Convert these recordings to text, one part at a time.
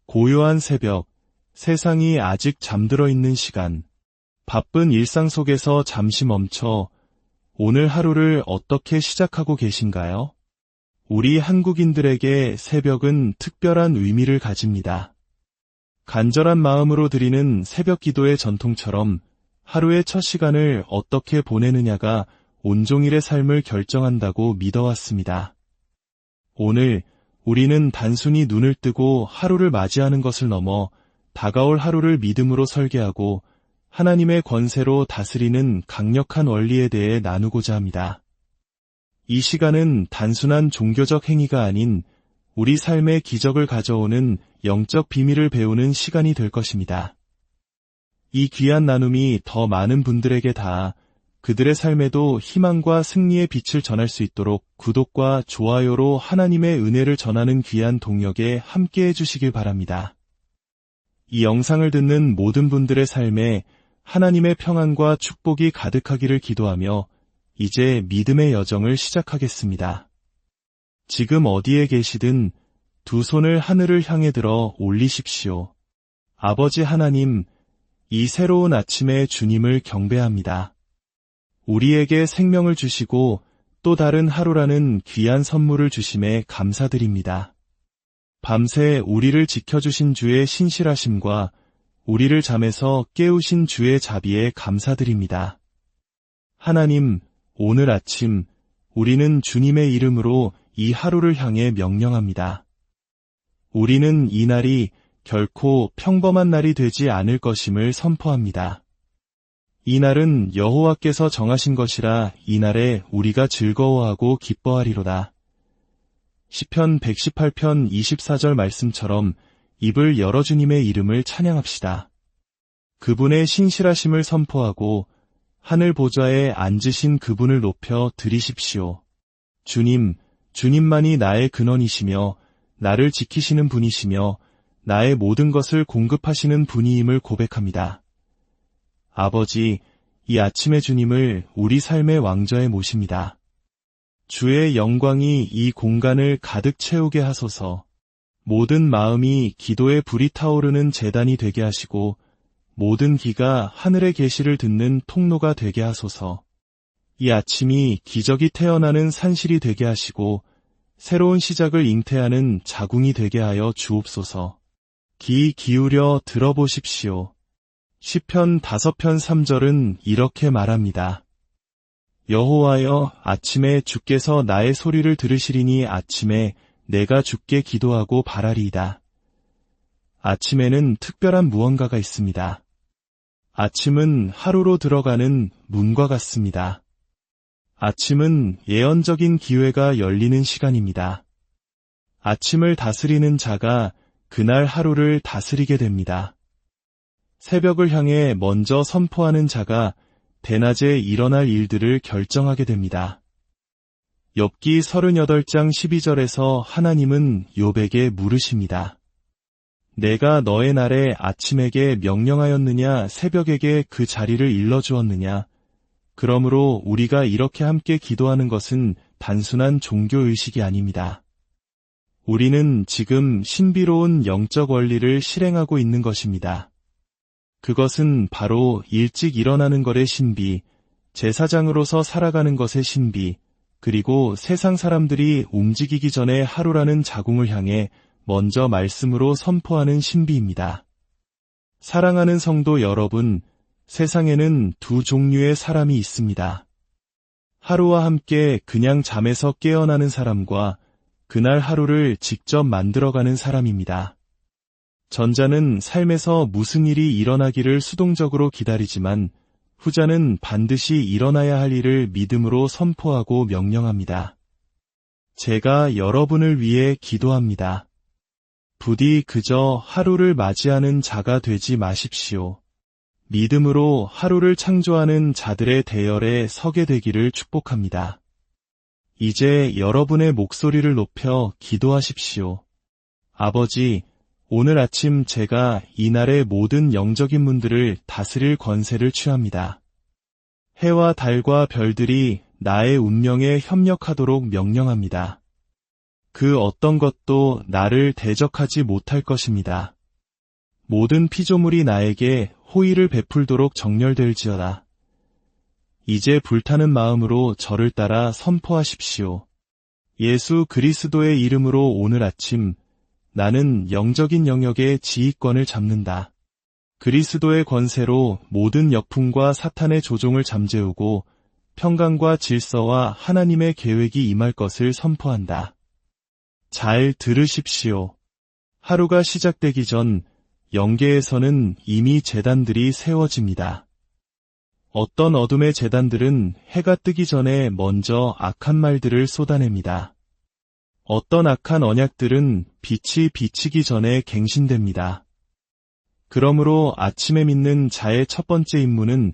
고요한 새벽, 세상이 아직 잠들어 있는 시간, 바쁜 일상 속에서 잠시 멈춰 오늘 하루를 어떻게 시작하고 계신가요? 우리 한국인들에게 새벽은 특별한 의미를 가집니다. 간절한 마음으로 드리는 새벽 기도의 전통처럼 하루의 첫 시간을 어떻게 보내느냐가 온종일의 삶을 결정한다고 믿어왔습니다. 오늘 우리는 단순히 눈을 뜨고 하루를 맞이하는 것을 넘어 다가올 하루를 믿음으로 설계하고 하나님의 권세로 다스리는 강력한 원리에 대해 나누고자 합니다. 이 시간은 단순한 종교적 행위가 아닌 우리 삶의 기적을 가져오는 영적 비밀을 배우는 시간이 될 것입니다. 이 귀한 나눔이 더 많은 분들에게 닿아 그들의 삶에도 희망과 승리의 빛을 전할 수 있도록 구독과 좋아요로 하나님의 은혜를 전하는 귀한 동역에 함께해 주시길 바랍니다. 이 영상을 듣는 모든 분들의 삶에 하나님의 평안과 축복이 가득하기를 기도하며 이제 믿음의 여정을 시작하겠습니다. 지금 어디에 계시든 두 손을 하늘을 향해 들어 올리십시오. 아버지 하나님, 이 새로운 아침에 주님을 경배합니다. 우리에게 생명을 주시고 또 다른 하루라는 귀한 선물을 주심에 감사드립니다. 밤새 우리를 지켜주신 주의 신실하심과 우리를 잠에서 깨우신 주의 자비에 감사드립니다. 하나님, 오늘 아침 우리는 주님의 이름으로 이 하루를 향해 명령합니다. 우리는 이 날이 결코 평범한 날이 되지 않을 것임을 선포합니다. 이 날은 여호와께서 정하신 것이라 이 날에 우리가 즐거워하고 기뻐하리로다. 시편 118편 24절 말씀처럼 입을 열어 주님의 이름을 찬양합시다. 그분의 신실하심을 선포하고 하늘 보좌에 앉으신 그분을 높여 드리십시오. 주님, 주님만이 나의 근원이시며 나를 지키시는 분이시며 나의 모든 것을 공급하시는 분이임을 고백합니다. 아버지, 이 아침의 주님을 우리 삶의 왕좌에 모십니다. 주의 영광이 이 공간을 가득 채우게 하소서. 모든 마음이 기도의 불이 타오르는 제단이 되게 하시고 모든 귀가 하늘의 계시를 듣는 통로가 되게 하소서. 이 아침이 기적이 태어나는 산실이 되게 하시고 새로운 시작을 잉태하는 자궁이 되게 하여 주옵소서. 귀 기울여 들어보십시오. 시편 5편 3절은 이렇게 말합니다. 여호와여, 아침에 주께서 나의 소리를 들으시리니 아침에 내가 주께 기도하고 바라리이다. 아침에는 특별한 무언가가 있습니다. 아침은 하루로 들어가는 문과 같습니다. 아침은 예언적인 기회가 열리는 시간입니다. 아침을 다스리는 자가 그날 하루를 다스리게 됩니다. 새벽을 향해 먼저 선포하는 자가 대낮에 일어날 일들을 결정하게 됩니다. 욥기 38장 12절에서 하나님은 욥에게 물으십니다. 내가 너의 날에 아침에게 명령하였느냐 새벽에게 그 자리를 일러주었느냐. 그러므로 우리가 이렇게 함께 기도하는 것은 단순한 종교의식이 아닙니다. 우리는 지금 신비로운 영적 원리를 실행하고 있는 것입니다. 그것은 바로 일찍 일어나는 것의 신비, 제사장으로서 살아가는 것의 신비, 그리고 세상 사람들이 움직이기 전에 하루라는 자궁을 향해 먼저 말씀으로 선포하는 신비입니다. 사랑하는 성도 여러분, 세상에는 두 종류의 사람이 있습니다. 하루와 함께 그냥 잠에서 깨어나는 사람과 그날 하루를 직접 만들어가는 사람입니다. 전자는 삶에서 무슨 일이 일어나기를 수동적으로 기다리지만 후자는 반드시 일어나야 할 일을 믿음으로 선포하고 명령합니다. 제가 여러분을 위해 기도합니다. 부디 그저 하루를 맞이하는 자가 되지 마십시오. 믿음으로 하루를 창조하는 자들의 대열에 서게 되기를 축복합니다. 이제 여러분의 목소리를 높여 기도하십시오. 아버지, 오늘 아침 제가 이날의 모든 영적인 문들을 다스릴 권세를 취합니다. 해와 달과 별들이 나의 운명에 협력하도록 명령합니다. 그 어떤 것도 나를 대적하지 못할 것입니다. 모든 피조물이 나에게 호의를 베풀도록 정렬될지어다. 이제 불타는 마음으로 저를 따라 선포하십시오. 예수 그리스도의 이름으로 오늘 아침 나는 영적인 영역의 지휘권을 잡는다. 그리스도의 권세로 모든 역풍과 사탄의 조종을 잠재우고 평강과 질서와 하나님의 계획이 임할 것을 선포한다. 잘 들으십시오. 하루가 시작되기 전 영계에서는 이미 제단들이 세워집니다. 어떤 어둠의 제단들은 해가 뜨기 전에 먼저 악한 말들을 쏟아냅니다. 어떤 악한 언약들은 빛이 비치기 전에 갱신됩니다. 그러므로 아침에 믿는 자의 첫 번째 임무는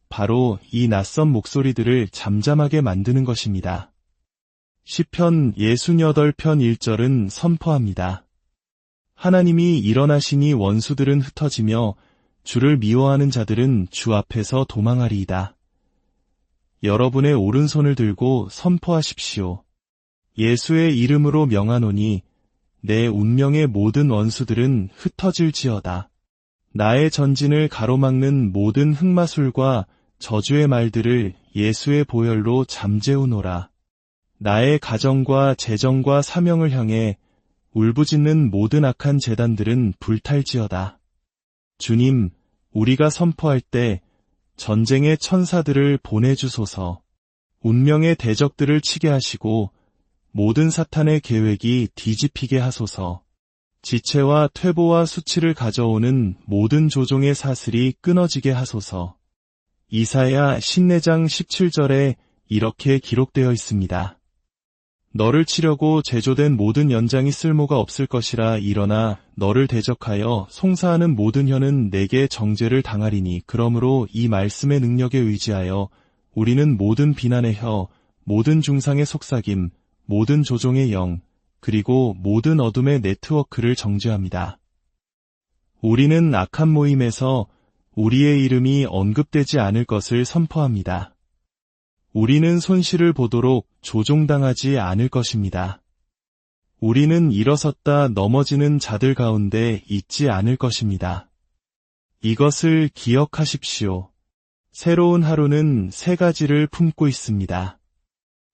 바로 이 낯선 목소리들을 잠잠하게 만드는 것입니다. 시편 68편 1절은 선포합니다. 하나님이 일어나시니 원수들은 흩어지며 주를 미워하는 자들은 주 앞에서 도망하리이다. 여러분의 오른손을 들고 선포하십시오. 예수의 이름으로 명하노니 내 운명의 모든 원수들은 흩어질지어다. 나의 전진을 가로막는 모든 흑마술과 저주의 말들을 예수의 보혈로 잠재우노라. 나의 가정과 재정과 사명을 향해 울부짖는 모든 악한 재단들은 불탈지어다. 주님, 우리가 선포할 때 전쟁의 천사들을 보내주소서. 운명의 대적들을 치게 하시고 모든 사탄의 계획이 뒤집히게 하소서. 지체와 퇴보와 수치를 가져오는 모든 조종의 사슬이 끊어지게 하소서. 이사야 14장 17절에 이렇게 기록되어 있습니다. 너를 치려고 제조된 모든 연장이 쓸모가 없을 것이라. 일어나 너를 대적하여 송사하는 모든 혀는 내게 정죄를 당하리니. 그러므로 이 말씀의 능력에 의지하여 우리는 모든 비난의 혀, 모든 중상의 속삭임, 모든 조종의 영, 그리고 모든 어둠의 네트워크를 정죄합니다. 우리는 악한 모임에서 우리의 이름이 언급되지 않을 것을 선포합니다. 우리는 손실을 보도록 조종당하지 않을 것입니다. 우리는 일어섰다 넘어지는 자들 가운데 있지 않을 것입니다. 이것을 기억하십시오. 새로운 하루는 세 가지를 품고 있습니다.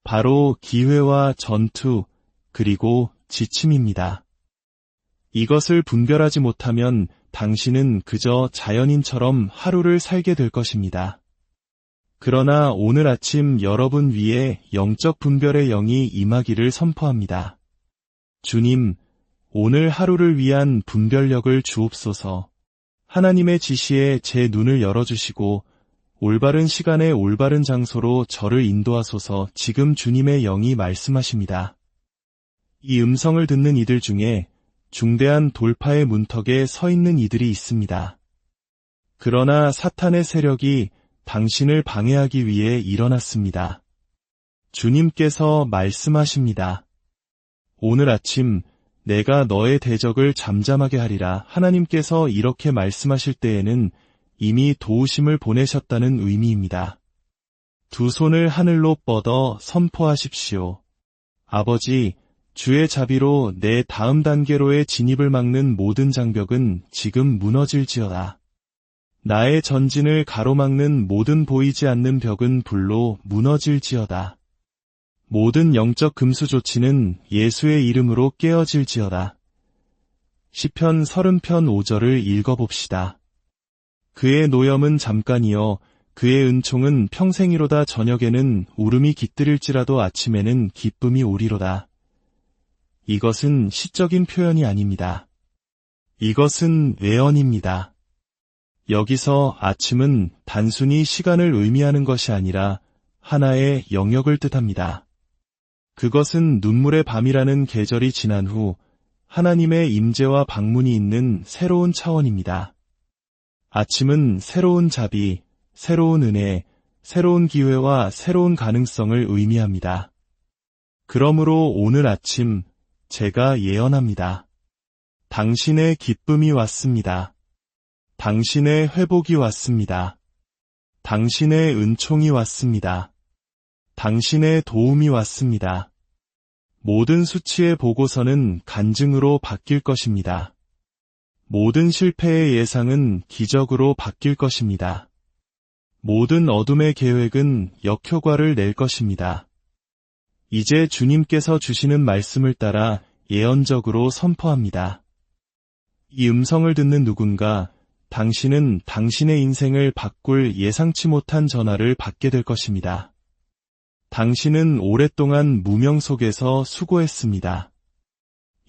바로 기회와 전투, 그리고 지침입니다. 이것을 분별하지 못하면 당신은 그저 자연인처럼 하루를 살게 될 것입니다. 그러나 오늘 아침 여러분 위에 영적 분별의 영이 임하기를 선포합니다. 주님, 오늘 하루를 위한 분별력을 주옵소서. 하나님의 지시에 제 눈을 열어주시고 올바른 시간에 올바른 장소로 저를 인도하소서. 지금 주님의 영이 말씀하십니다. 이 음성을 듣는 이들 중에 중대한 돌파의 문턱에 서 있는 이들이 있습니다. 그러나 사탄의 세력이 당신을 방해하기 위해 일어났습니다. 주님께서 말씀하십니다. 오늘 아침 내가 너의 대적을 잠잠하게 하리라. 하나님께서 이렇게 말씀하실 때에는 이미 도우심을 보내셨다는 의미입니다. 두 손을 하늘로 뻗어 선포하십시오. 아버지, 주의 자비로 내 다음 단계로의 진입을 막는 모든 장벽은 지금 무너질지어다. 나의 전진을 가로막는 모든 보이지 않는 벽은 불로 무너질지어다. 모든 영적 금수조치는 예수의 이름으로 깨어질지어다. 시편 30편 5절을 읽어봅시다. 그의 노염은 잠깐이요 그의 은총은 평생이로다. 저녁에는 울음이 깃들일지라도 아침에는 기쁨이 오리로다. 이것은 시적인 표현이 아닙니다. 이것은 예언입니다. 여기서 아침은 단순히 시간을 의미하는 것이 아니라 하나의 영역을 뜻합니다. 그것은 눈물의 밤이라는 계절이 지난 후 하나님의 임재와 방문이 있는 새로운 차원입니다. 아침은 새로운 자비, 새로운 은혜, 새로운 기회와 새로운 가능성을 의미합니다. 그러므로 오늘 아침 제가 예언합니다. 당신의 기쁨이 왔습니다. 당신의 회복이 왔습니다. 당신의 은총이 왔습니다. 당신의 도움이 왔습니다. 모든 수치의 보고서는 간증으로 바뀔 것입니다. 모든 실패의 예상은 기적으로 바뀔 것입니다. 모든 어둠의 계획은 역효과를 낼 것입니다. 이제 주님께서 주시는 말씀을 따라 예언적으로 선포합니다. 이 음성을 듣는 누군가, 당신은 당신의 인생을 바꿀 예상치 못한 전화를 받게 될 것입니다. 당신은 오랫동안 무명 속에서 수고했습니다.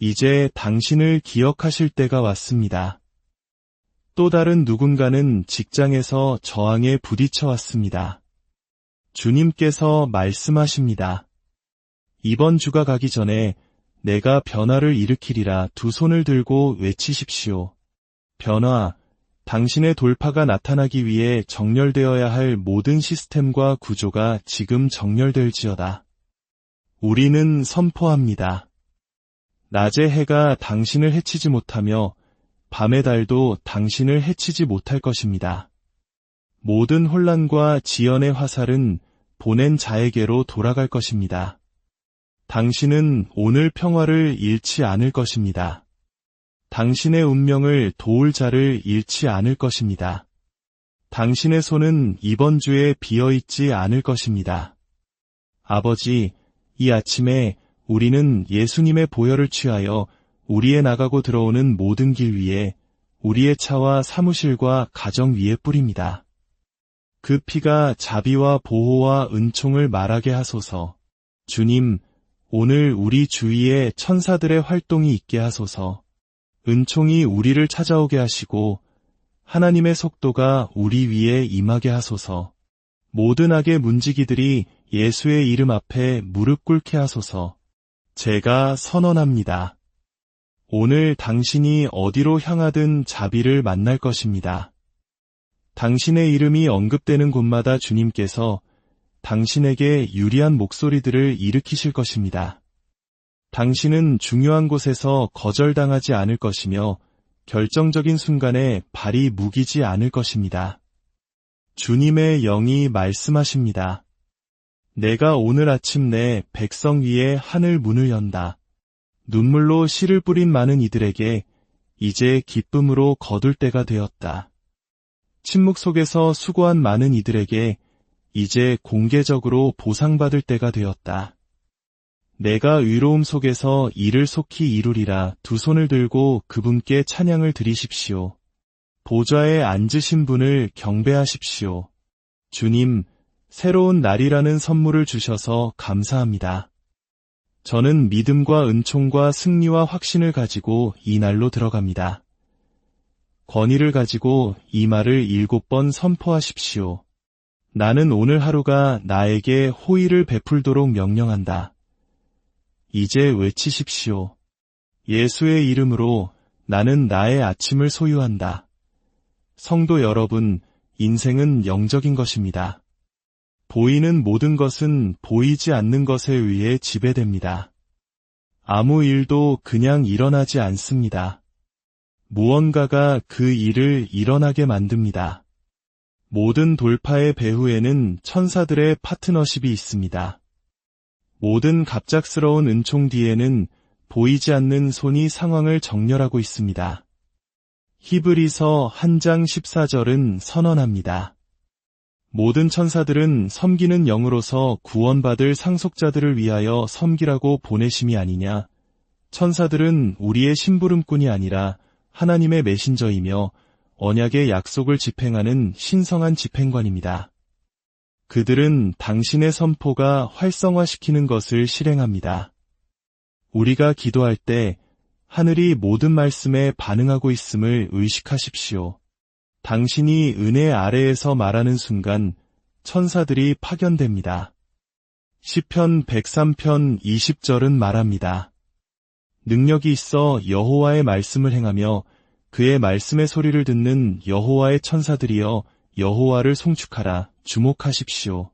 이제 당신을 기억하실 때가 왔습니다. 또 다른 누군가는 직장에서 저항에 부딪혀 왔습니다. 주님께서 말씀하십니다. 이번 주가 가기 전에 내가 변화를 일으키리라 두 손을 들고 외치십시오. 변화, 당신의 돌파가 나타나기 위해 정렬되어야 할 모든 시스템과 구조가 지금 정렬될지어다. 우리는 선포합니다. 낮의 해가 당신을 해치지 못하며 밤의 달도 당신을 해치지 못할 것입니다. 모든 혼란과 지연의 화살은 보낸 자에게로 돌아갈 것입니다. 당신은 오늘 평화를 잃지 않을 것입니다. 당신의 운명을 도울 자를 잃지 않을 것입니다. 당신의 손은 이번 주에 비어있지 않을 것입니다. 아버지, 이 아침에 우리는 예수님의 보혈을 취하여 우리의 나가고 들어오는 모든 길 위에 우리의 차와 사무실과 가정 위에 뿌립니다. 그 피가 자비와 보호와 은총을 말하게 하소서. 주님, 오늘 우리 주위에 천사들의 활동이 있게 하소서. 은총이 우리를 찾아오게 하시고 하나님의 속도가 우리 위에 임하게 하소서. 모든 악의 문지기들이 예수의 이름 앞에 무릎 꿇게 하소서. 제가 선언합니다. 오늘 당신이 어디로 향하든 자비를 만날 것입니다. 당신의 이름이 언급되는 곳마다 주님께서 당신에게 유리한 목소리들을 일으키실 것입니다. 당신은 중요한 곳에서 거절당하지 않을 것이며 결정적인 순간에 발이 무기지 않을 것입니다. 주님의 영이 말씀하십니다. 내가 오늘 아침 내 백성 위에 하늘 문을 연다. 눈물로 씨를 뿌린 많은 이들에게 이제 기쁨으로 거둘 때가 되었다. 침묵 속에서 수고한 많은 이들에게 이제 공개적으로 보상받을 때가 되었다. 내가 의로움 속에서 이를 속히 이루리라 두 손을 들고 그분께 찬양을 드리십시오. 보좌에 앉으신 분을 경배하십시오. 주님, 새로운 날이라는 선물을 주셔서 감사합니다. 저는 믿음과 은총과 승리와 확신을 가지고 이 날로 들어갑니다. 권위를 가지고 이 말을 7번 선포하십시오. 나는 오늘 하루가 나에게 호의를 베풀도록 명령한다. 이제 외치십시오. 예수의 이름으로 나는 나의 아침을 소유한다. 성도 여러분, 인생은 영적인 것입니다. 보이는 모든 것은 보이지 않는 것에 의해 지배됩니다. 아무 일도 그냥 일어나지 않습니다. 무언가가 그 일을 일어나게 만듭니다. 모든 돌파의 배후에는 천사들의 파트너십이 있습니다. 모든 갑작스러운 은총 뒤에는 보이지 않는 손이 상황을 정렬하고 있습니다. 히브리서 1장 14절은 선언합니다. 모든 천사들은 섬기는 영으로서 구원받을 상속자들을 위하여 섬기라고 보내심이 아니냐. 천사들은 우리의 심부름꾼이 아니라 하나님의 메신저이며 언약의 약속을 집행하는 신성한 집행관입니다. 그들은 당신의 선포가 활성화시키는 것을 실행합니다. 우리가 기도할 때 하늘이 모든 말씀에 반응하고 있음을 의식하십시오. 당신이 은혜 아래에서 말하는 순간 천사들이 파견됩니다. 시편 103편 20절은 말합니다. 능력이 있어 여호와의 말씀을 행하며 그의 말씀의 소리를 듣는 여호와의 천사들이여 여호와를 송축하라. 주목하십시오.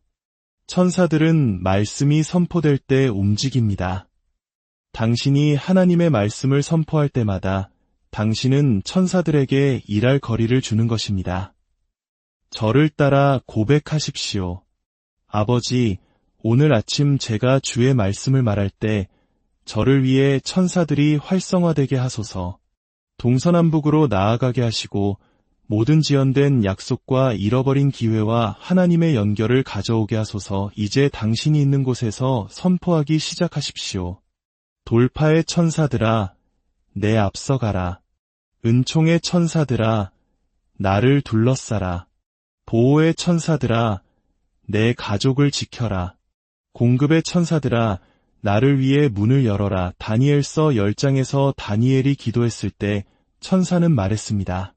천사들은 말씀이 선포될 때 움직입니다. 당신이 하나님의 말씀을 선포할 때마다 당신은 천사들에게 일할 거리를 주는 것입니다. 저를 따라 고백하십시오. 아버지, 오늘 아침 제가 주의 말씀을 말할 때 저를 위해 천사들이 활성화되게 하소서. 동서남북으로 나아가게 하시고 모든 지연된 약속과 잃어버린 기회와 하나님의 연결을 가져오게 하소서. 이제 당신이 있는 곳에서 선포하기 시작하십시오. 돌파의 천사들아, 내 앞서가라. 은총의 천사들아, 나를 둘러싸라. 보호의 천사들아, 내 가족을 지켜라. 공급의 천사들아, 나를 위해 문을 열어라. 다니엘서 10장에서 다니엘이 기도했을 때 천사는 말했습니다.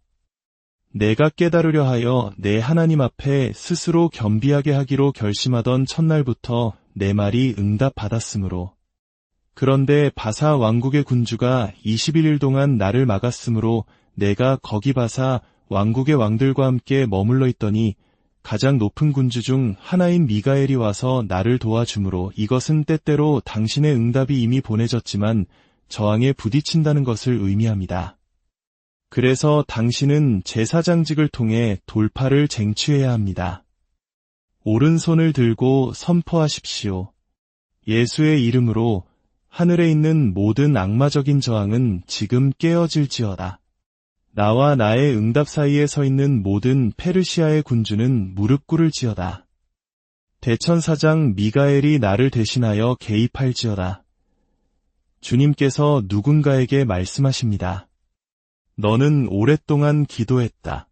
내가 깨달으려 하여 내 하나님 앞에 스스로 겸비하게 하기로 결심하던 첫날부터 내 말이 응답받았으므로. 그런데 바사 왕국의 군주가 21일 동안 나를 막았으므로 내가 거기 바사 왕국의 왕들과 함께 머물러 있더니 가장 높은 군주 중 하나인 미가엘이 와서 나를 도와주므로 이것은 때때로 당신의 응답이 이미 보내졌지만 저항에 부딪힌다는 것을 의미합니다. 그래서 당신은 제사장직을 통해 돌파를 쟁취해야 합니다. 오른손을 들고 선포하십시오. 예수의 이름으로 하늘에 있는 모든 악마적인 저항은 지금 깨어질지어다. 나와 나의 응답 사이에 서 있는 모든 페르시아의 군주는 무릎 꿇을지어다. 대천사장 미가엘이 나를 대신하여 개입할지어다. 주님께서 누군가에게 말씀하십니다. 너는 오랫동안 기도했다.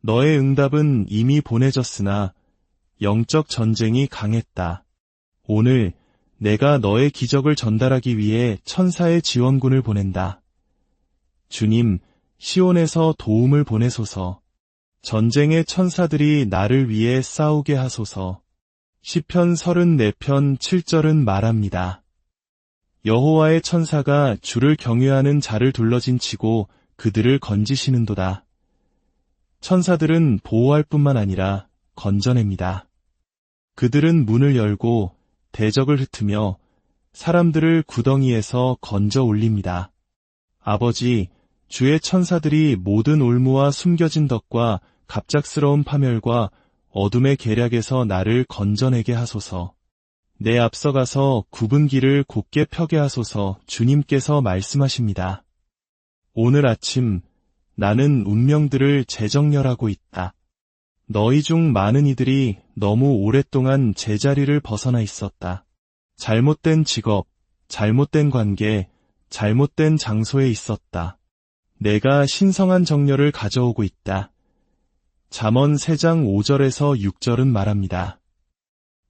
너의 응답은 이미 보내졌으나 영적 전쟁이 강했다. 오늘 내가 너의 기적을 전달하기 위해 천사의 지원군을 보낸다. 주님, 시온에서 도움을 보내소서. 전쟁의 천사들이 나를 위해 싸우게 하소서. 시편 34편 7절은 말합니다. 여호와의 천사가 주를 경외하는 자를 둘러진치고 그들을 건지시는도다. 천사들은 보호할 뿐만 아니라 건져냅니다. 그들은 문을 열고 대적을 흩으며 사람들을 구덩이에서 건져 올립니다. 아버지, 주의 천사들이 모든 올무와 숨겨진 덕과 갑작스러운 파멸과 어둠의 계략에서 나를 건져내게 하소서. 내 앞서가서 굽은 길을 곧게 펴게 하소서. 주님께서 말씀하십니다. 오늘 아침 나는 운명들을 재정렬하고 있다. 너희 중 많은 이들이 너무 오랫동안 제자리를 벗어나 있었다. 잘못된 직업, 잘못된 관계, 잘못된 장소에 있었다. 내가 신성한 정렬을 가져오고 있다. 잠언 3장 5절에서 6절은 말합니다.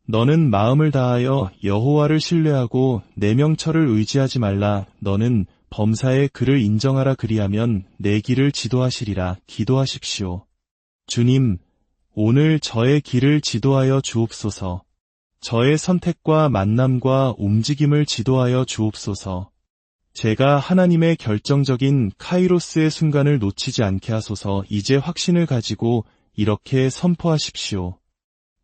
너는 마음을 다하여 여호와를 신뢰하고 내 명철을 의지하지 말라. 너는 범사의 그를 인정하라. 그리하면 내 길을 지도하시리라. 기도하십시오. 주님, 오늘 저의 길을 지도하여 주옵소서. 저의 선택과 만남과 움직임을 지도하여 주옵소서. 제가 하나님의 결정적인 카이로스의 순간을 놓치지 않게 하소서. 이제 확신을 가지고 이렇게 선포하십시오.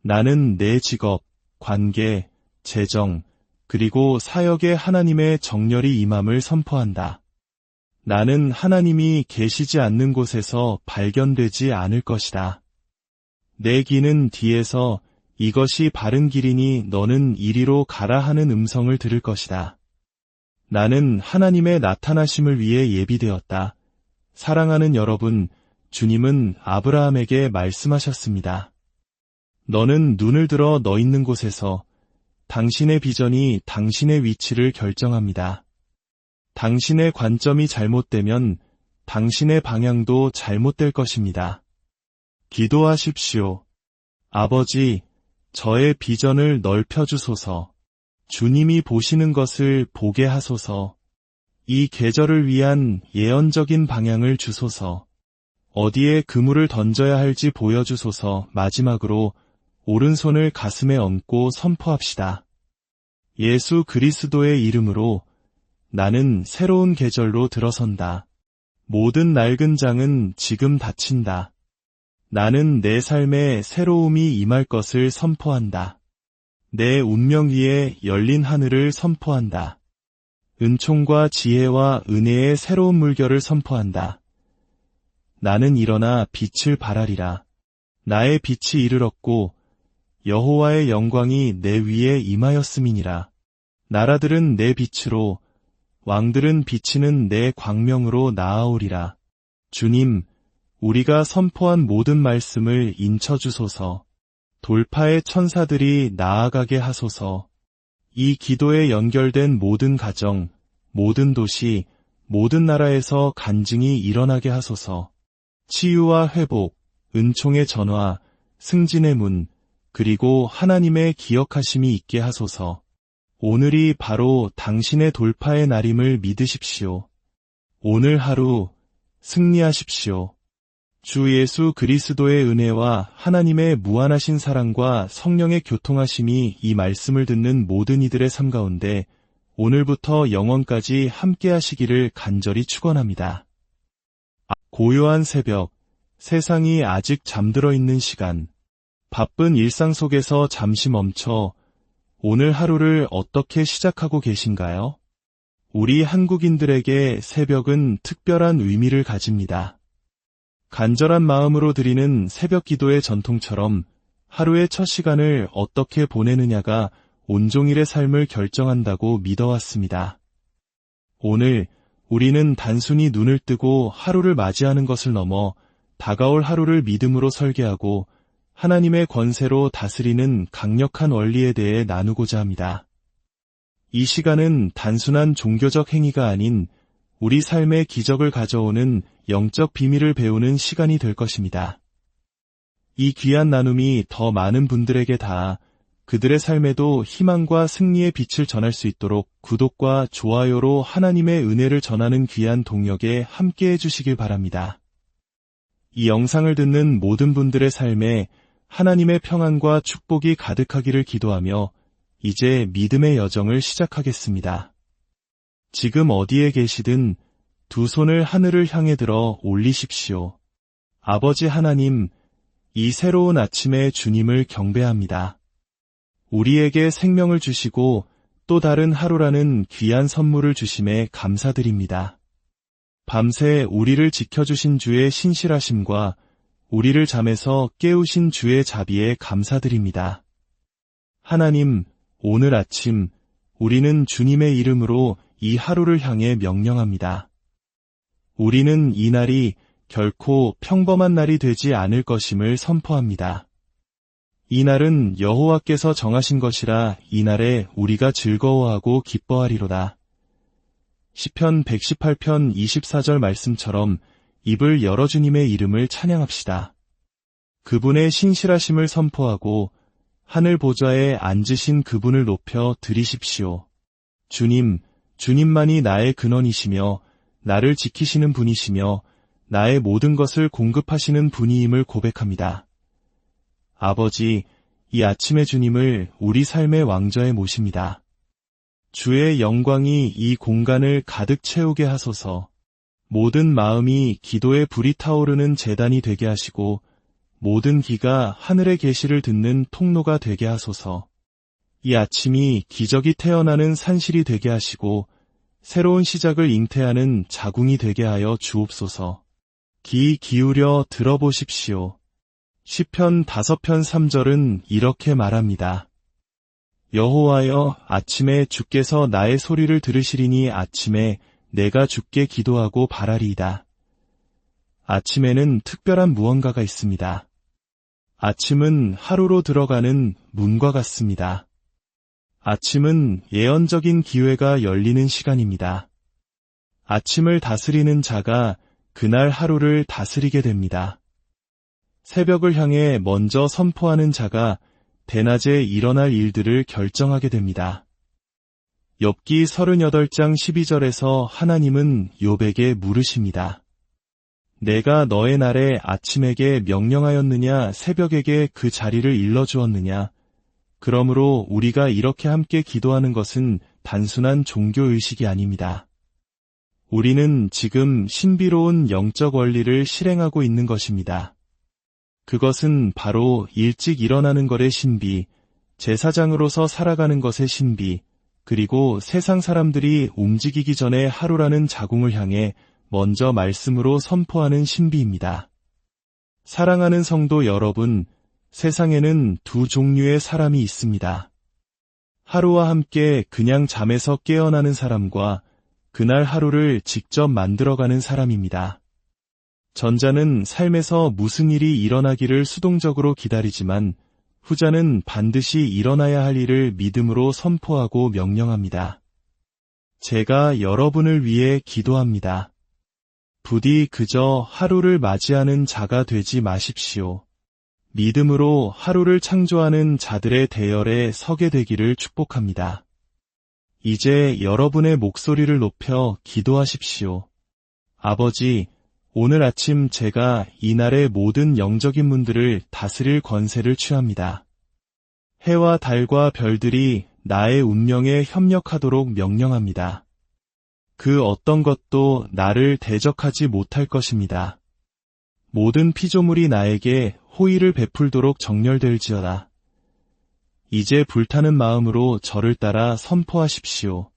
나는 내 직업, 관계, 재정, 그리고 사역에 하나님의 정렬이 임함을 선포한다. 나는 하나님이 계시지 않는 곳에서 발견되지 않을 것이다. 내 귀는 뒤에서 이것이 바른 길이니 너는 이리로 가라 하는 음성을 들을 것이다. 나는 하나님의 나타나심을 위해 예비되었다. 사랑하는 여러분, 주님은 아브라함에게 말씀하셨습니다. 너는 눈을 들어 너 있는 곳에서 당신의 비전이 당신의 위치를 결정합니다. 당신의 관점이 잘못되면 당신의 방향도 잘못될 것입니다. 기도하십시오. 아버지, 저의 비전을 넓혀주소서. 주님이 보시는 것을 보게 하소서. 이 계절을 위한 예언적인 방향을 주소서. 어디에 그물을 던져야 할지 보여주소서. 마지막으로 오른손을 가슴에 얹고 선포합시다. 예수 그리스도의 이름으로 나는 새로운 계절로 들어선다. 모든 낡은 장은 지금 닫힌다. 나는 내 삶에 새로움이 임할 것을 선포한다. 내 운명 위에 열린 하늘을 선포한다. 은총과 지혜와 은혜의 새로운 물결을 선포한다. 나는 일어나 빛을 발하리라. 나의 빛이 이르렀고 여호와의 영광이 내 위에 임하였음이니라. 나라들은 내 빛으로 왕들은 비치는 내 광명으로 나아오리라. 주님, 우리가 선포한 모든 말씀을 인쳐주소서. 돌파의 천사들이 나아가게 하소서. 이 기도에 연결된 모든 가정, 모든 도시, 모든 나라에서 간증이 일어나게 하소서. 치유와 회복, 은총의 전화, 승진의 문, 그리고 하나님의 기억하심이 있게 하소서. 오늘이 바로 당신의 돌파의 날임을 믿으십시오. 오늘 하루 승리하십시오. 주 예수 그리스도의 은혜와 하나님의 무한하신 사랑과 성령의 교통하심이 이 말씀을 듣는 모든 이들의 삶 가운데 오늘부터 영원까지 함께 하시기를 간절히 축원합니다. 고요한 새벽, 세상이 아직 잠들어 있는 시간, 바쁜 일상 속에서 잠시 멈춰 오늘 하루를 어떻게 시작하고 계신가요? 우리 한국인들에게 새벽은 특별한 의미를 가집니다. 간절한 마음으로 드리는 새벽 기도의 전통처럼 하루의 첫 시간을 어떻게 보내느냐가 온종일의 삶을 결정한다고 믿어왔습니다. 오늘 우리는 단순히 눈을 뜨고 하루를 맞이하는 것을 넘어 다가올 하루를 믿음으로 설계하고 하나님의 권세로 다스리는 강력한 원리에 대해 나누고자 합니다. 이 시간은 단순한 종교적 행위가 아닌 우리 삶의 기적을 가져오는 영적 비밀을 배우는 시간이 될 것입니다. 이 귀한 나눔이 더 많은 분들에게 닿아 그들의 삶에도 희망과 승리의 빛을 전할 수 있도록 구독과 좋아요로 하나님의 은혜를 전하는 귀한 동역에 함께해 주시길 바랍니다. 이 영상을 듣는 모든 분들의 삶에 하나님의 평안과 축복이 가득하기를 기도하며 이제 믿음의 여정을 시작하겠습니다. 지금 어디에 계시든 두 손을 하늘을 향해 들어 올리십시오. 아버지 하나님, 이 새로운 아침에 주님을 경배합니다. 우리에게 생명을 주시고 또 다른 하루라는 귀한 선물을 주심에 감사드립니다. 밤새 우리를 지켜주신 주의 신실하심과 우리를 잠에서 깨우신 주의 자비에 감사드립니다. 하나님, 오늘 아침 우리는 주님의 이름으로 이 하루를 향해 명령합니다. 우리는 이 날이 결코 평범한 날이 되지 않을 것임을 선포합니다. 이 날은 여호와께서 정하신 것이라 이 날에 우리가 즐거워하고 기뻐하리로다. 시편 118편 24절 말씀처럼 입을 열어 주님의 이름을 찬양합시다. 그분의 신실하심을 선포하고 하늘 보좌에 앉으신 그분을 높여 드리십시오. 주님, 주님만이 나의 근원이시며 나를 지키시는 분이시며 나의 모든 것을 공급하시는 분이임을 고백합니다. 아버지, 이 아침의 주님을 우리 삶의 왕좌에 모십니다. 주의 영광이 이 공간을 가득 채우게 하소서. 모든 마음이 기도의 불이 타오르는 제단이 되게 하시고 모든 귀가 하늘의 계시를 듣는 통로가 되게 하소서. 이 아침이 기적이 태어나는 산실이 되게 하시고 새로운 시작을 잉태하는 자궁이 되게 하여 주옵소서. 귀 기울여 들어보십시오. 시편 5편 3절은 이렇게 말합니다. 여호와여, 아침에 주께서 나의 소리를 들으시리니 아침에 내가 주께 기도하고 바라리이다. 아침에는 특별한 무언가가 있습니다. 아침은 하루로 들어가는 문과 같습니다. 아침은 예언적인 기회가 열리는 시간입니다. 아침을 다스리는 자가 그날 하루를 다스리게 됩니다. 새벽을 향해 먼저 선포하는 자가 대낮에 일어날 일들을 결정하게 됩니다. 욥기 38장 12절에서 하나님은 욥에게 물으십니다. 내가 너의 날에 아침에게 명령하였느냐 새벽에게 그 자리를 일러주었느냐. 그러므로 우리가 이렇게 함께 기도하는 것은 단순한 종교의식이 아닙니다. 우리는 지금 신비로운 영적 원리를 실행하고 있는 것입니다. 그것은 바로 일찍 일어나는 것의 신비, 제사장으로서 살아가는 것의 신비, 그리고 세상 사람들이 움직이기 전에 하루라는 자궁을 향해 먼저 말씀으로 선포하는 신비입니다. 사랑하는 성도 여러분, 세상에는 두 종류의 사람이 있습니다. 하루와 함께 그냥 잠에서 깨어나는 사람과 그날 하루를 직접 만들어가는 사람입니다. 전자는 삶에서 무슨 일이 일어나기를 수동적으로 기다리지만 후자는 반드시 일어나야 할 일을 믿음으로 선포하고 명령합니다. 제가 여러분을 위해 기도합니다. 부디 그저 하루를 맞이하는 자가 되지 마십시오. 믿음으로 하루를 창조하는 자들의 대열에 서게 되기를 축복합니다. 이제 여러분의 목소리를 높여 기도하십시오. 아버지, 오늘 아침 제가 이날의 모든 영적인 문들을 다스릴 권세를 취합니다. 해와 달과 별들이 나의 운명에 협력하도록 명령합니다. 그 어떤 것도 나를 대적하지 못할 것입니다. 모든 피조물이 나에게 호의를 베풀도록 정렬될지어다. 이제 불타는 마음으로 저를 따라 선포하십시오.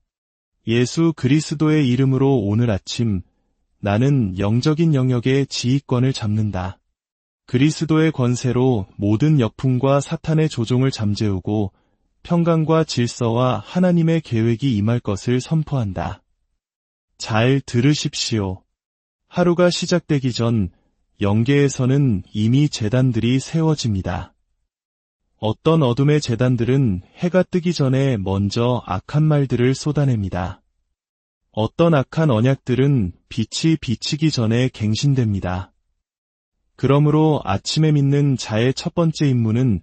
예수 그리스도의 이름으로 오늘 아침 나는 영적인 영역의 지휘권을 잡는다. 그리스도의 권세로 모든 역풍과 사탄의 조종을 잠재우고 평강과 질서와 하나님의 계획이 임할 것을 선포한다. 잘 들으십시오. 하루가 시작되기 전 영계에서는 이미 제단들이 세워집니다. 어떤 어둠의 제단들은 해가 뜨기 전에 먼저 악한 말들을 쏟아냅니다. 어떤 악한 언약들은 빛이 비치기 전에 갱신됩니다. 그러므로 아침에 믿는 자의 첫 번째 임무는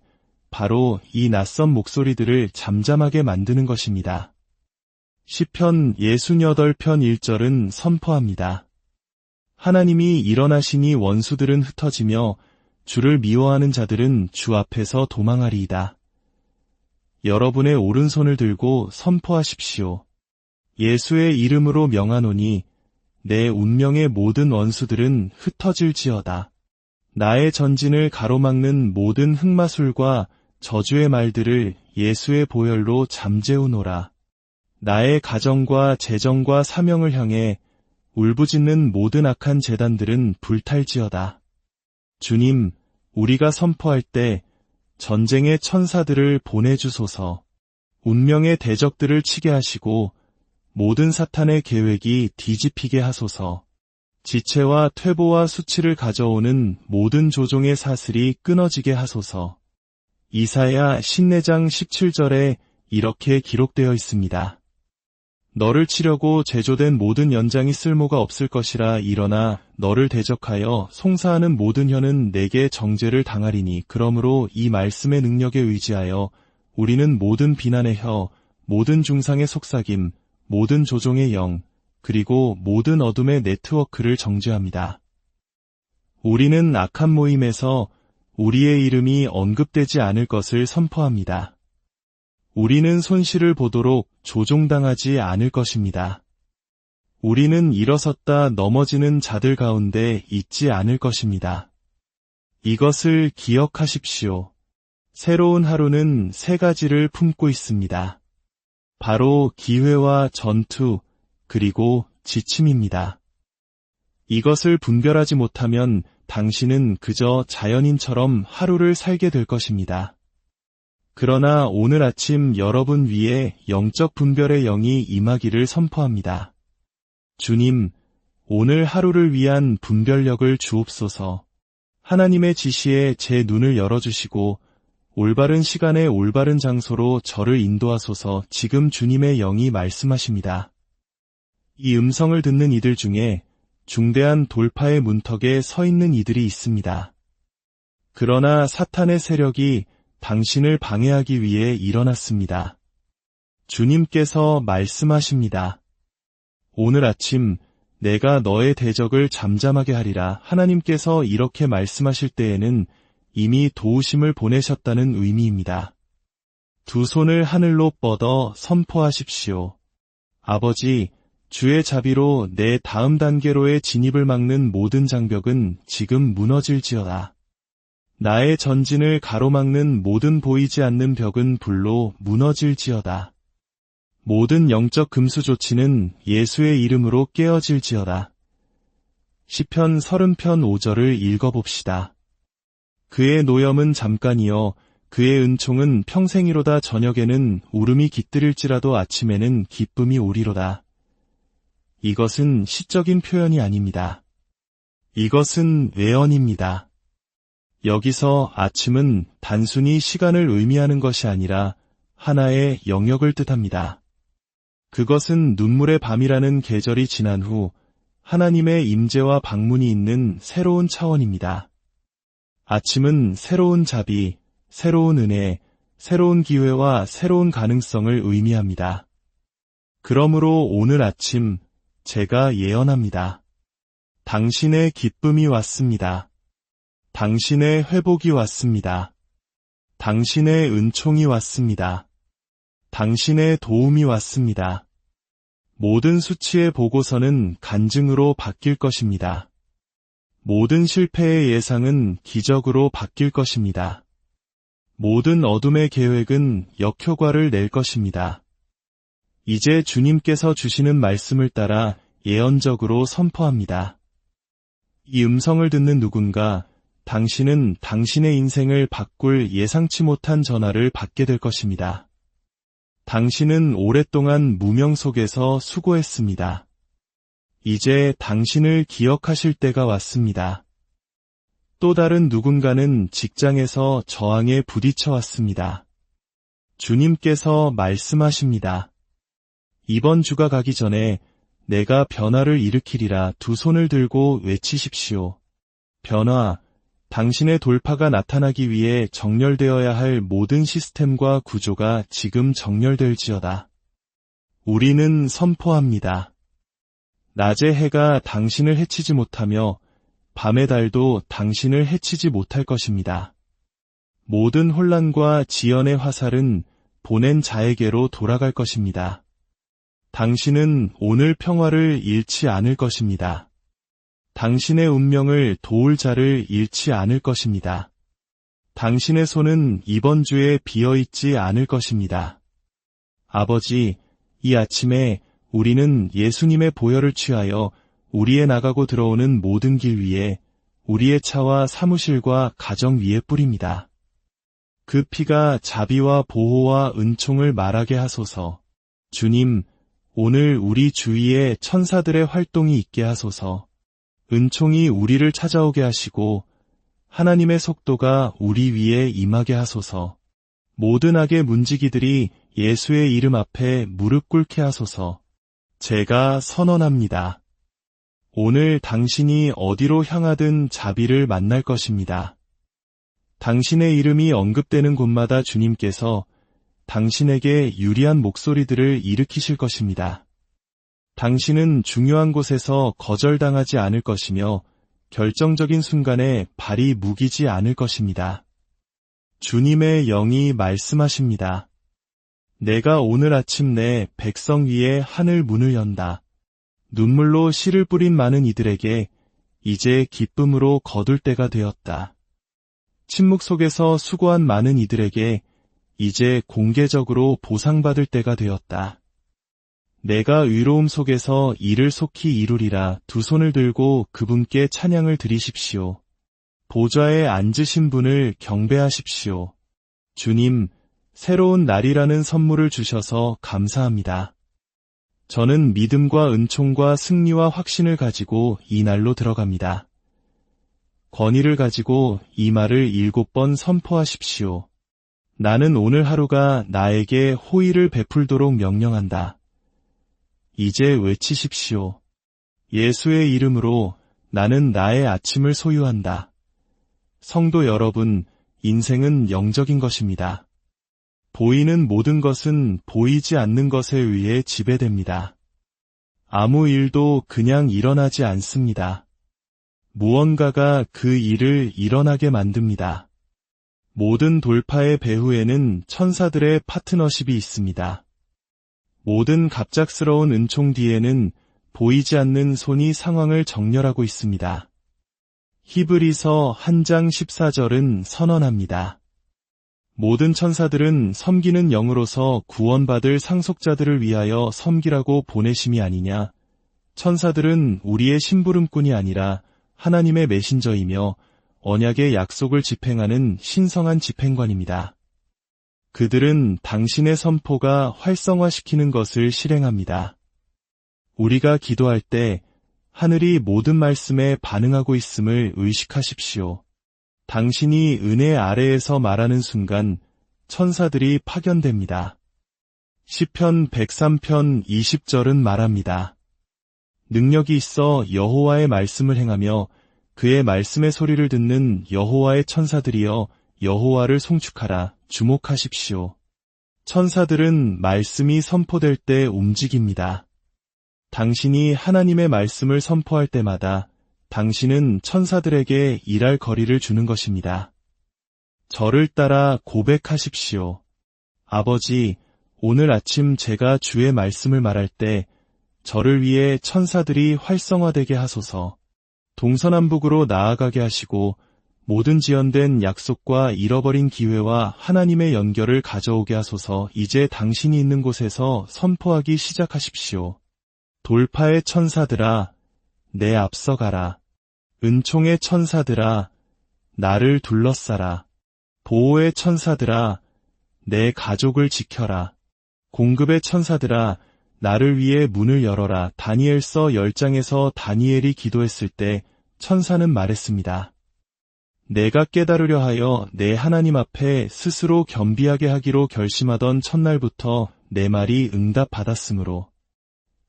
바로 이 낯선 목소리들을 잠잠하게 만드는 것입니다. 시편 68편 1절은 선포합니다. 하나님이 일어나시니 원수들은 흩어지며 주를 미워하는 자들은 주 앞에서 도망하리이다. 여러분의 오른손을 들고 선포하십시오. 예수의 이름으로 명하노니 내 운명의 모든 원수들은 흩어질지어다. 나의 전진을 가로막는 모든 흑마술과 저주의 말들을 예수의 보혈로 잠재우노라. 나의 가정과 재정과 사명을 향해 울부짖는 모든 악한 재단들은 불탈지어다. 주님, 우리가 선포할 때 전쟁의 천사들을 보내주소서. 운명의 대적들을 치게 하시고 모든 사탄의 계획이 뒤집히게 하소서. 지체와 퇴보와 수치를 가져오는 모든 조종의 사슬이 끊어지게 하소서. 이사야 14장 17절에 이렇게 기록되어 있습니다. 너를 치려고 제조된 모든 연장이 쓸모가 없을 것이라. 일어나 너를 대적하여 송사하는 모든 혀는 내게 정죄를 당하리니. 그러므로 이 말씀의 능력에 의지하여 우리는 모든 비난의 혀, 모든 중상의 속삭임, 모든 조종의 영, 그리고 모든 어둠의 네트워크를 정죄합니다. 우리는 악한 모임에서 우리의 이름이 언급되지 않을 것을 선포합니다. 우리는 손실을 보도록 조종당하지 않을 것입니다. 우리는 일어섰다 넘어지는 자들 가운데 있지 않을 것입니다. 이것을 기억하십시오. 새로운 하루는 세 가지를 품고 있습니다. 바로 기회와 전투, 그리고 지침입니다. 이것을 분별하지 못하면 당신은 그저 자연인처럼 하루를 살게 될 것입니다. 그러나 오늘 아침 여러분 위에 영적 분별의 영이 임하기를 선포합니다. 주님, 오늘 하루를 위한 분별력을 주옵소서. 하나님의 지시에 제 눈을 열어주시고 올바른 시간에 올바른 장소로 저를 인도하소서. 지금 주님의 영이 말씀하십니다. 이 음성을 듣는 이들 중에 중대한 돌파의 문턱에 서 있는 이들이 있습니다. 그러나 사탄의 세력이 당신을 방해하기 위해 일어났습니다. 주님께서 말씀하십니다. 오늘 아침 내가 너의 대적을 잠잠하게 하리라. 하나님께서 이렇게 말씀하실 때에는 이미 도우심을 보내셨다는 의미입니다. 두 손을 하늘로 뻗어 선포하십시오. 아버지, 주의 자비로 내 다음 단계로의 진입을 막는 모든 장벽은 지금 무너질지어다. 나의 전진을 가로막는 모든 보이지 않는 벽은 불로 무너질지어다. 모든 영적 금수 조치는 예수의 이름으로 깨어질지어다. 시편 30편 5절을 읽어봅시다. 그의 노염은 잠깐이요 그의 은총은 평생이로다. 저녁에는 울음이 깃들일지라도 아침에는 기쁨이 오리로다. 이것은 시적인 표현이 아닙니다. 이것은 외언입니다. 여기서 아침은 단순히 시간을 의미하는 것이 아니라 하나의 영역을 뜻합니다. 그것은 눈물의 밤이라는 계절이 지난 후 하나님의 임재와 방문이 있는 새로운 차원입니다. 아침은 새로운 자비, 새로운 은혜, 새로운 기회와 새로운 가능성을 의미합니다. 그러므로 오늘 아침 제가 예언합니다. 당신의 기쁨이 왔습니다. 당신의 회복이 왔습니다. 당신의 은총이 왔습니다. 당신의 도움이 왔습니다. 모든 수치의 보고서는 간증으로 바뀔 것입니다. 모든 실패의 예상은 기적으로 바뀔 것입니다. 모든 어둠의 계획은 역효과를 낼 것입니다. 이제 주님께서 주시는 말씀을 따라 예언적으로 선포합니다. 이 음성을 듣는 누군가, 당신은 당신의 인생을 바꿀 예상치 못한 전화를 받게 될 것입니다. 당신은 오랫동안 무명 속에서 수고했습니다. 이제 당신을 기억하실 때가 왔습니다. 또 다른 누군가는 직장에서 저항에 부딪혀 왔습니다. 주님께서 말씀하십니다. 이번 주가 가기 전에 내가 변화를 일으키리라 두 손을 들고 외치십시오. 변화, 당신의 돌파가 나타나기 위해 정렬되어야 할 모든 시스템과 구조가 지금 정렬될지어다. 우리는 선포합니다. 낮의 해가 당신을 해치지 못하며 밤의 달도 당신을 해치지 못할 것입니다. 모든 혼란과 지연의 화살은 보낸 자에게로 돌아갈 것입니다. 당신은 오늘 평화를 잃지 않을 것입니다. 당신의 운명을 도울 자를 잃지 않을 것입니다. 당신의 손은 이번 주에 비어있지 않을 것입니다. 아버지, 이 아침에 우리는 예수님의 보혈을 취하여 우리의 나가고 들어오는 모든 길 위에 우리의 차와 사무실과 가정 위에 뿌립니다. 그 피가 자비와 보호와 은총을 말하게 하소서. 주님, 오늘 우리 주위에 천사들의 활동이 있게 하소서. 은총이 우리를 찾아오게 하시고 하나님의 속도가 우리 위에 임하게 하소서. 모든 악의 문지기들이 예수의 이름 앞에 무릎 꿇게 하소서. 제가 선언합니다. 오늘 당신이 어디로 향하든 자비를 만날 것입니다. 당신의 이름이 언급되는 곳마다 주님께서 당신에게 유리한 목소리들을 일으키실 것입니다. 당신은 중요한 곳에서 거절당하지 않을 것이며 결정적인 순간에 발이 무기지 않을 것입니다. 주님의 영이 말씀하십니다. 내가 오늘 아침 내 백성 위에 하늘 문을 연다. 눈물로 씨를 뿌린 많은 이들에게 이제 기쁨으로 거둘 때가 되었다. 침묵 속에서 수고한 많은 이들에게 이제 공개적으로 보상받을 때가 되었다. 내가 의로움 속에서 일을 속히 이루리라 두 손을 들고 그분께 찬양을 드리십시오. 보좌에 앉으신 분을 경배하십시오. 주님, 새로운 날이라는 선물을 주셔서 감사합니다. 저는 믿음과 은총과 승리와 확신을 가지고 이 날로 들어갑니다. 권위를 가지고 이 말을 7번 선포하십시오. 나는 오늘 하루가 나에게 호의를 베풀도록 명령한다. 이제 외치십시오. 예수의 이름으로 나는 나의 아침을 소유한다. 성도 여러분, 인생은 영적인 것입니다. 보이는 모든 것은 보이지 않는 것에 의해 지배됩니다. 아무 일도 그냥 일어나지 않습니다. 무언가가 그 일을 일어나게 만듭니다. 모든 돌파의 배후에는 천사들의 파트너십이 있습니다. 모든 갑작스러운 은총 뒤에는 보이지 않는 손이 상황을 정렬하고 있습니다. 히브리서 1장 14절은 선언합니다. 모든 천사들은 섬기는 영으로서 구원받을 상속자들을 위하여 섬기라고 보내심이 아니냐. 천사들은 우리의 심부름꾼이 아니라 하나님의 메신저이며 언약의 약속을 집행하는 신성한 집행관입니다. 그들은 당신의 선포가 활성화시키는 것을 실행합니다. 우리가 기도할 때 하늘이 모든 말씀에 반응하고 있음을 의식하십시오. 당신이 은혜 아래에서 말하는 순간 천사들이 파견됩니다. 시편 103편 20절은 말합니다. 능력이 있어 여호와의 말씀을 행하며 그의 말씀의 소리를 듣는 여호와의 천사들이여 여호와를 송축하라. 주목하십시오. 천사들은 말씀이 선포될 때 움직입니다. 당신이 하나님의 말씀을 선포할 때마다 당신은 천사들에게 일할 거리를 주는 것입니다. 저를 따라 고백하십시오. 아버지, 오늘 아침 제가 주의 말씀을 말할 때 저를 위해 천사들이 활성화되게 하소서. 동서남북으로 나아가게 하시고 모든 지연된 약속과 잃어버린 기회와 하나님의 연결을 가져오게 하소서. 이제 당신이 있는 곳에서 선포하기 시작하십시오. 돌파의 천사들아, 내 앞서가라. 은총의 천사들아, 나를 둘러싸라. 보호의 천사들아, 내 가족을 지켜라. 공급의 천사들아, 나를 위해 문을 열어라. 다니엘서 10장에서 다니엘이 기도했을 때 천사는 말했습니다. 내가 깨달으려 하여 내 하나님 앞에 스스로 겸비하게 하기로 결심하던 첫날부터 내 말이 응답받았으므로.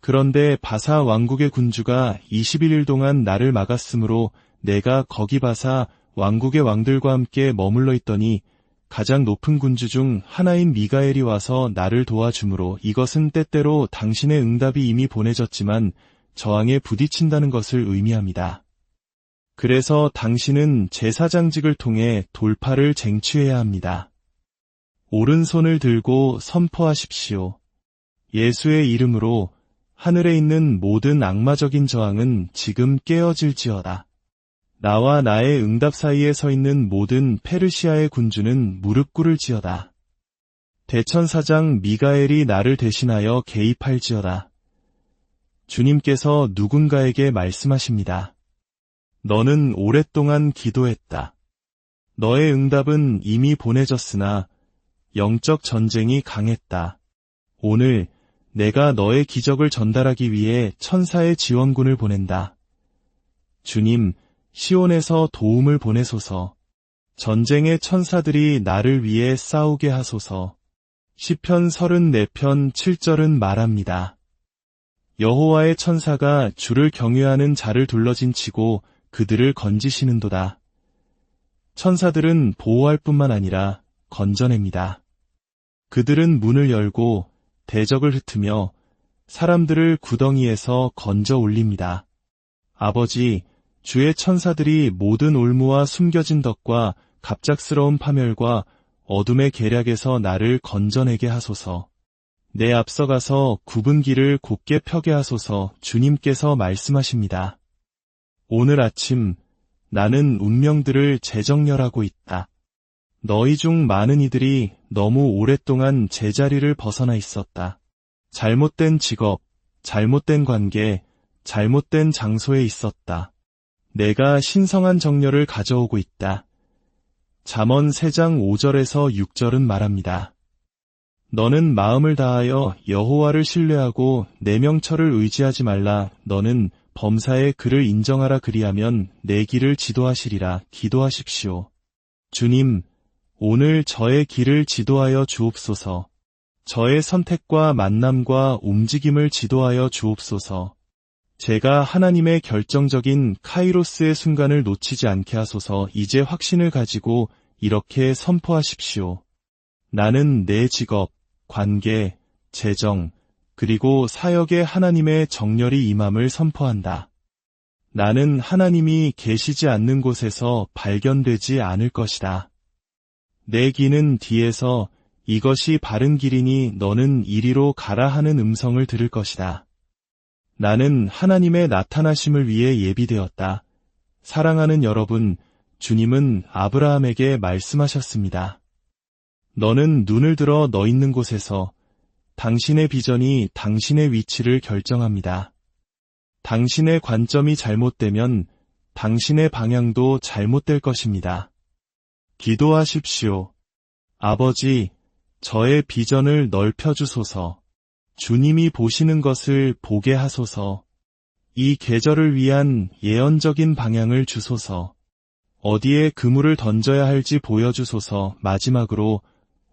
그런데 바사 왕국의 군주가 21일 동안 나를 막았으므로 내가 거기 바사 왕국의 왕들과 함께 머물러 있더니 가장 높은 군주 중 하나인 미가엘이 와서 나를 도와주므로 이것은 때때로 당신의 응답이 이미 보내졌지만 저항에 부딪힌다는 것을 의미합니다. 그래서 당신은 제사장직을 통해 돌파를 쟁취해야 합니다. 오른손을 들고 선포하십시오. 예수의 이름으로 하늘에 있는 모든 악마적인 저항은 지금 깨어질지어다. 나와 나의 응답 사이에 서 있는 모든 페르시아의 군주는 무릎 꿇을지어다. 대천사장 미가엘이 나를 대신하여 개입할지어다. 주님께서 누군가에게 말씀하십니다. 너는 오랫동안 기도했다. 너의 응답은 이미 보내졌으나 영적 전쟁이 강했다. 오늘 내가 너의 기적을 전달하기 위해 천사의 지원군을 보낸다. 주님, 시온에서 도움을 보내소서. 전쟁의 천사들이 나를 위해 싸우게 하소서. 시편 34편 7절은 말합니다. 여호와의 천사가 주를 경외하는 자를 둘러진치고 그들을 건지시는도다. 천사들은 보호할 뿐만 아니라 건져냅니다. 그들은 문을 열고 대적을 흩으며 사람들을 구덩이에서 건져 올립니다. 아버지, 주의 천사들이 모든 올무와 숨겨진 덕과 갑작스러운 파멸과 어둠의 계략에서 나를 건져내게 하소서. 내 앞서가서 굽은 길을 곧게 펴게 하소서. 주님께서 말씀하십니다. 오늘 아침 나는 운명들을 재정렬하고 있다. 너희 중 많은 이들이 너무 오랫동안 제자리를 벗어나 있었다. 잘못된 직업, 잘못된 관계, 잘못된 장소에 있었다. 내가 신성한 정렬을 가져오고 있다. 잠언 3장 5절에서 6절은 말합니다. 너는 마음을 다하여 여호와를 신뢰하고 내 명철을 의지하지 말라. 너는 범사의 그를 인정하라. 그리하면 내 길을 지도하시리라. 기도하십시오. 주님, 오늘 저의 길을 지도하여 주옵소서. 저의 선택과 만남과 움직임을 지도하여 주옵소서. 제가 하나님의 결정적인 카이로스의 순간을 놓치지 않게 하소서. 이제 확신을 가지고 이렇게 선포하십시오. 나는 내 직업, 관계, 재정, 그리고 사역에 하나님의 정렬이 임함을 선포한다. 나는 하나님이 계시지 않는 곳에서 발견되지 않을 것이다. 내 귀는 뒤에서 이것이 바른 길이니 너는 이리로 가라 하는 음성을 들을 것이다. 나는 하나님의 나타나심을 위해 예비되었다. 사랑하는 여러분, 주님은 아브라함에게 말씀하셨습니다. 너는 눈을 들어 너 있는 곳에서 당신의 비전이 당신의 위치를 결정합니다. 당신의 관점이 잘못되면 당신의 방향도 잘못될 것입니다. 기도하십시오. 아버지, 저의 비전을 넓혀주소서. 주님이 보시는 것을 보게 하소서. 이 계절을 위한 예언적인 방향을 주소서. 어디에 그물을 던져야 할지 보여주소서. 마지막으로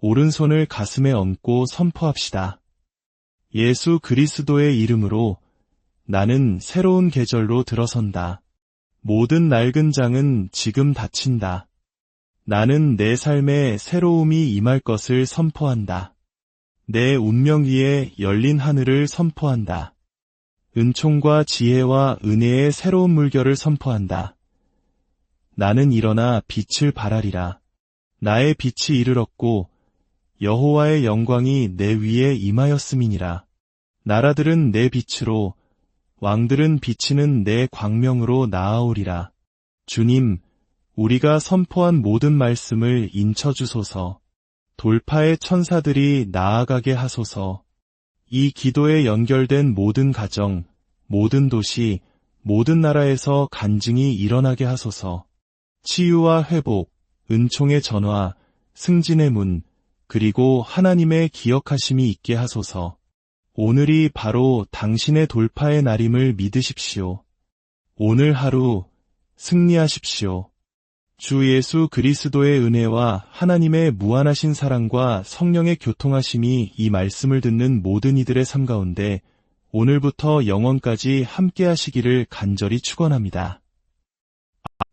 오른손을 가슴에 얹고 선포합시다. 예수 그리스도의 이름으로 나는 새로운 계절로 들어선다. 모든 낡은 장은 지금 닫힌다. 나는 내 삶에 새로움이 임할 것을 선포한다. 내 운명 위에 열린 하늘을 선포한다. 은총과 지혜와 은혜의 새로운 물결을 선포한다. 나는 일어나 빛을 발하리라. 나의 빛이 이르렀고 여호와의 영광이 내 위에 임하였음이니라. 나라들은 내 빛으로, 왕들은 비치는 내 광명으로 나아오리라. 주님, 우리가 선포한 모든 말씀을 인쳐주소서. 돌파의 천사들이 나아가게 하소서. 이 기도에 연결된 모든 가정, 모든 도시, 모든 나라에서 간증이 일어나게 하소서. 치유와 회복, 은총의 전화, 승진의 문, 그리고 하나님의 기억하심이 있게 하소서. 오늘이 바로 당신의 돌파의 날임을 믿으십시오. 오늘 하루 승리하십시오. 주 예수 그리스도의 은혜와 하나님의 무한하신 사랑과 성령의 교통하심이 이 말씀을 듣는 모든 이들의 삶 가운데 오늘부터 영원까지 함께 하시기를 간절히 축원합니다.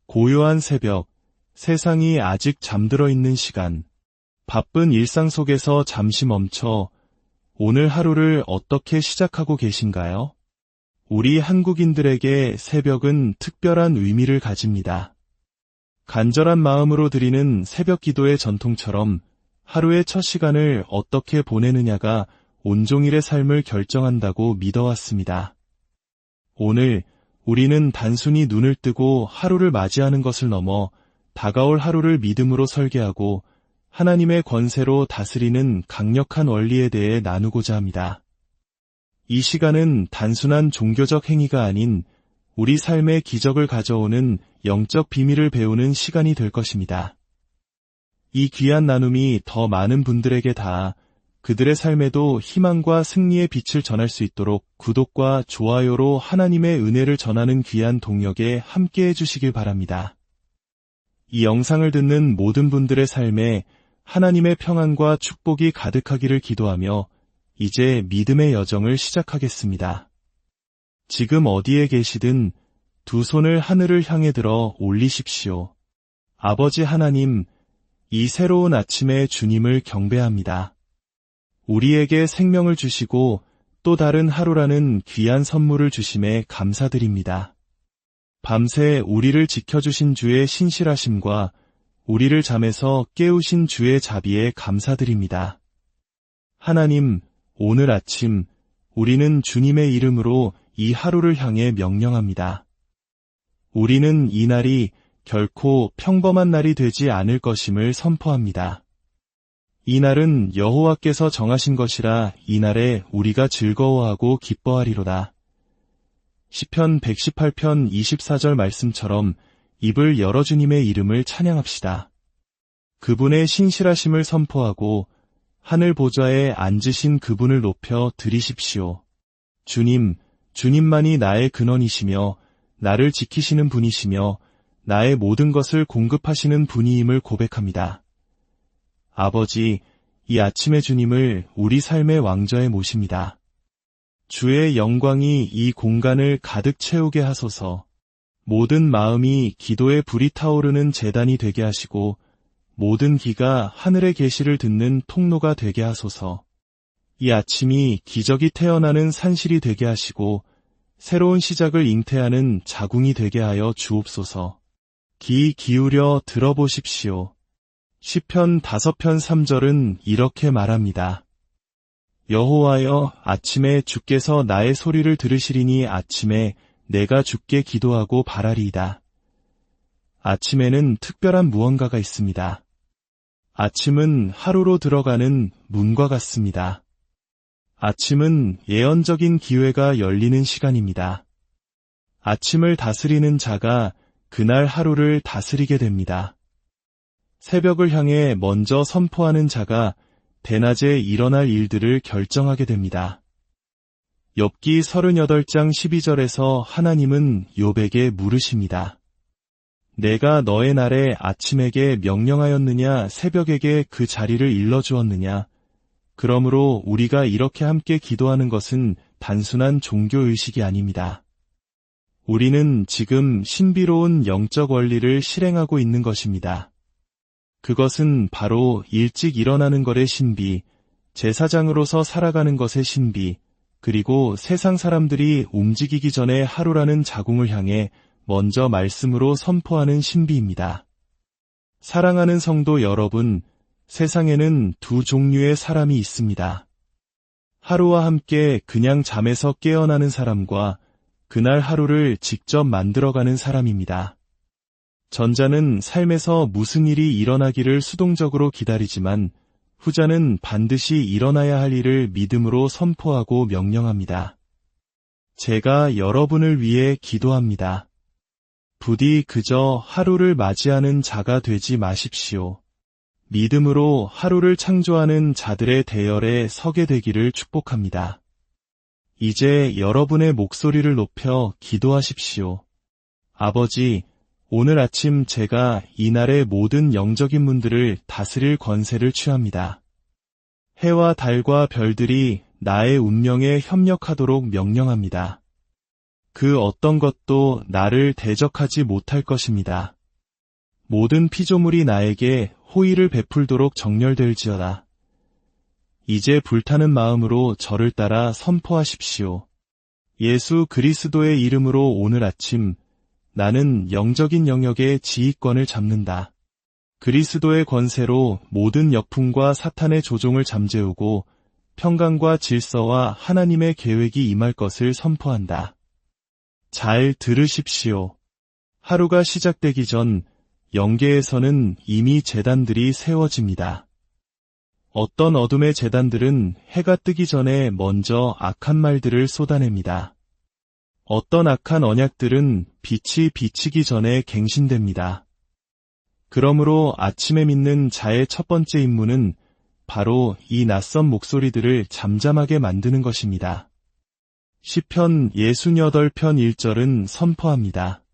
고요한 새벽, 세상이 아직 잠들어 있는 시간, 바쁜 일상 속에서 잠시 멈춰 오늘 하루를 어떻게 시작하고 계신가요? 우리 한국인들에게 새벽은 특별한 의미를 가집니다. 간절한 마음으로 드리는 새벽 기도의 전통처럼 하루의 첫 시간을 어떻게 보내느냐가 온종일의 삶을 결정한다고 믿어왔습니다. 오늘 우리는 단순히 눈을 뜨고 하루를 맞이하는 것을 넘어 다가올 하루를 믿음으로 설계하고 하나님의 권세로 다스리는 강력한 원리에 대해 나누고자 합니다. 이 시간은 단순한 종교적 행위가 아닌 우리 삶의 기적을 가져오는 영적 비밀을 배우는 시간이 될 것입니다. 이 귀한 나눔이 더 많은 분들에게 닿아 그들의 삶에도 희망과 승리의 빛을 전할 수 있도록 구독과 좋아요로 하나님의 은혜를 전하는 귀한 동역에 함께해 주시길 바랍니다. 이 영상을 듣는 모든 분들의 삶에 하나님의 평안과 축복이 가득하기를 기도하며 이제 믿음의 여정을 시작하겠습니다. 지금 어디에 계시든 두 손을 하늘을 향해 들어 올리십시오. 아버지 하나님, 이 새로운 아침에 주님을 경배합니다. 우리에게 생명을 주시고 또 다른 하루라는 귀한 선물을 주심에 감사드립니다. 밤새 우리를 지켜주신 주의 신실하심과 우리를 잠에서 깨우신 주의 자비에 감사드립니다. 하나님, 오늘 아침 우리는 주님의 이름으로 이 하루를 향해 명령합니다. 우리는 이 날이 결코 평범한 날이 되지 않을 것임을 선포합니다. 이 날은 여호와께서 정하신 것이라 이 날에 우리가 즐거워하고 기뻐하리로다. 시편 118편 24절 말씀처럼 입을 열어 주님의 이름을 찬양합시다. 그분의 신실하심을 선포하고 하늘 보좌에 앉으신 그분을 높여 드리십시오. 주님, 주님만이 나의 근원이시며 나를 지키시는 분이시며 나의 모든 것을 공급하시는 분이임을 고백합니다. 아버지, 이 아침의 주님을 우리 삶의 왕좌에 모십니다. 주의 영광이 이 공간을 가득 채우게 하소서. 모든 마음이 기도의 불이 타오르는 제단이 되게 하시고 모든 귀가 하늘의 계시를 듣는 통로가 되게 하소서. 이 아침이 기적이 태어나는 산실이 되게 하시고 새로운 시작을 잉태하는 자궁이 되게 하여 주옵소서. 귀 기울여 들어보십시오. 시편 5편 3절은 이렇게 말합니다. 여호와여, 아침에 주께서 나의 소리를 들으시리니 아침에 내가 주께 기도하고 바라리이다. 아침에는 특별한 무언가가 있습니다. 아침은 하루로 들어가는 문과 같습니다. 아침은 예언적인 기회가 열리는 시간입니다. 아침을 다스리는 자가 그날 하루를 다스리게 됩니다. 새벽을 향해 먼저 선포하는 자가 대낮에 일어날 일들을 결정하게 됩니다. 욥기 38장 12절에서 하나님은 욥에게 물으십니다. 내가 너의 날에 아침에게 명령하였느냐 새벽에게 그 자리를 일러주었느냐. 그러므로 우리가 이렇게 함께 기도하는 것은 단순한 종교의식이 아닙니다. 우리는 지금 신비로운 영적 원리를 실행하고 있는 것입니다. 그것은 바로 일찍 일어나는 것의 신비, 제사장으로서 살아가는 것의 신비, 그리고 세상 사람들이 움직이기 전에 하루라는 자궁을 향해 먼저 말씀으로 선포하는 신비입니다. 사랑하는 성도 여러분, 세상에는 두 종류의 사람이 있습니다. 하루와 함께 그냥 잠에서 깨어나는 사람과 그날 하루를 직접 만들어가는 사람입니다. 전자는 삶에서 무슨 일이 일어나기를 수동적으로 기다리지만 후자는 반드시 일어나야 할 일을 믿음으로 선포하고 명령합니다. 제가 여러분을 위해 기도합니다. 부디 그저 하루를 맞이하는 자가 되지 마십시오. 믿음으로 하루를 창조하는 자들의 대열에 서게 되기를 축복합니다. 이제 여러분의 목소리를 높여 기도하십시오. 아버지, 오늘 아침 제가 이날의 모든 영적인 문들을 다스릴 권세를 취합니다. 해와 달과 별들이 나의 운명에 협력하도록 명령합니다. 그 어떤 것도 나를 대적하지 못할 것입니다. 모든 피조물이 나에게 호의를 베풀도록 정렬될지어다. 이제 불타는 마음으로 저를 따라 선포하십시오. 예수 그리스도의 이름으로 오늘 아침 나는 영적인 영역의 지휘권을 잡는다. 그리스도의 권세로 모든 역풍과 사탄의 조종을 잠재우고 평강과 질서와 하나님의 계획이 임할 것을 선포한다. 잘 들으십시오. 하루가 시작되기 전 영계에서는 이미 제단들이 세워집니다. 어떤 어둠의 제단들은 해가 뜨기 전에 먼저 악한 말들을 쏟아냅니다. 어떤 악한 언약들은 빛이 비치기 전에 갱신됩니다. 그러므로 아침에 믿는 자의 첫 번째 임무는 바로 이 낯선 목소리들을 잠잠하게 만드는 것입니다. 시편 68편 1절은 선포합니다.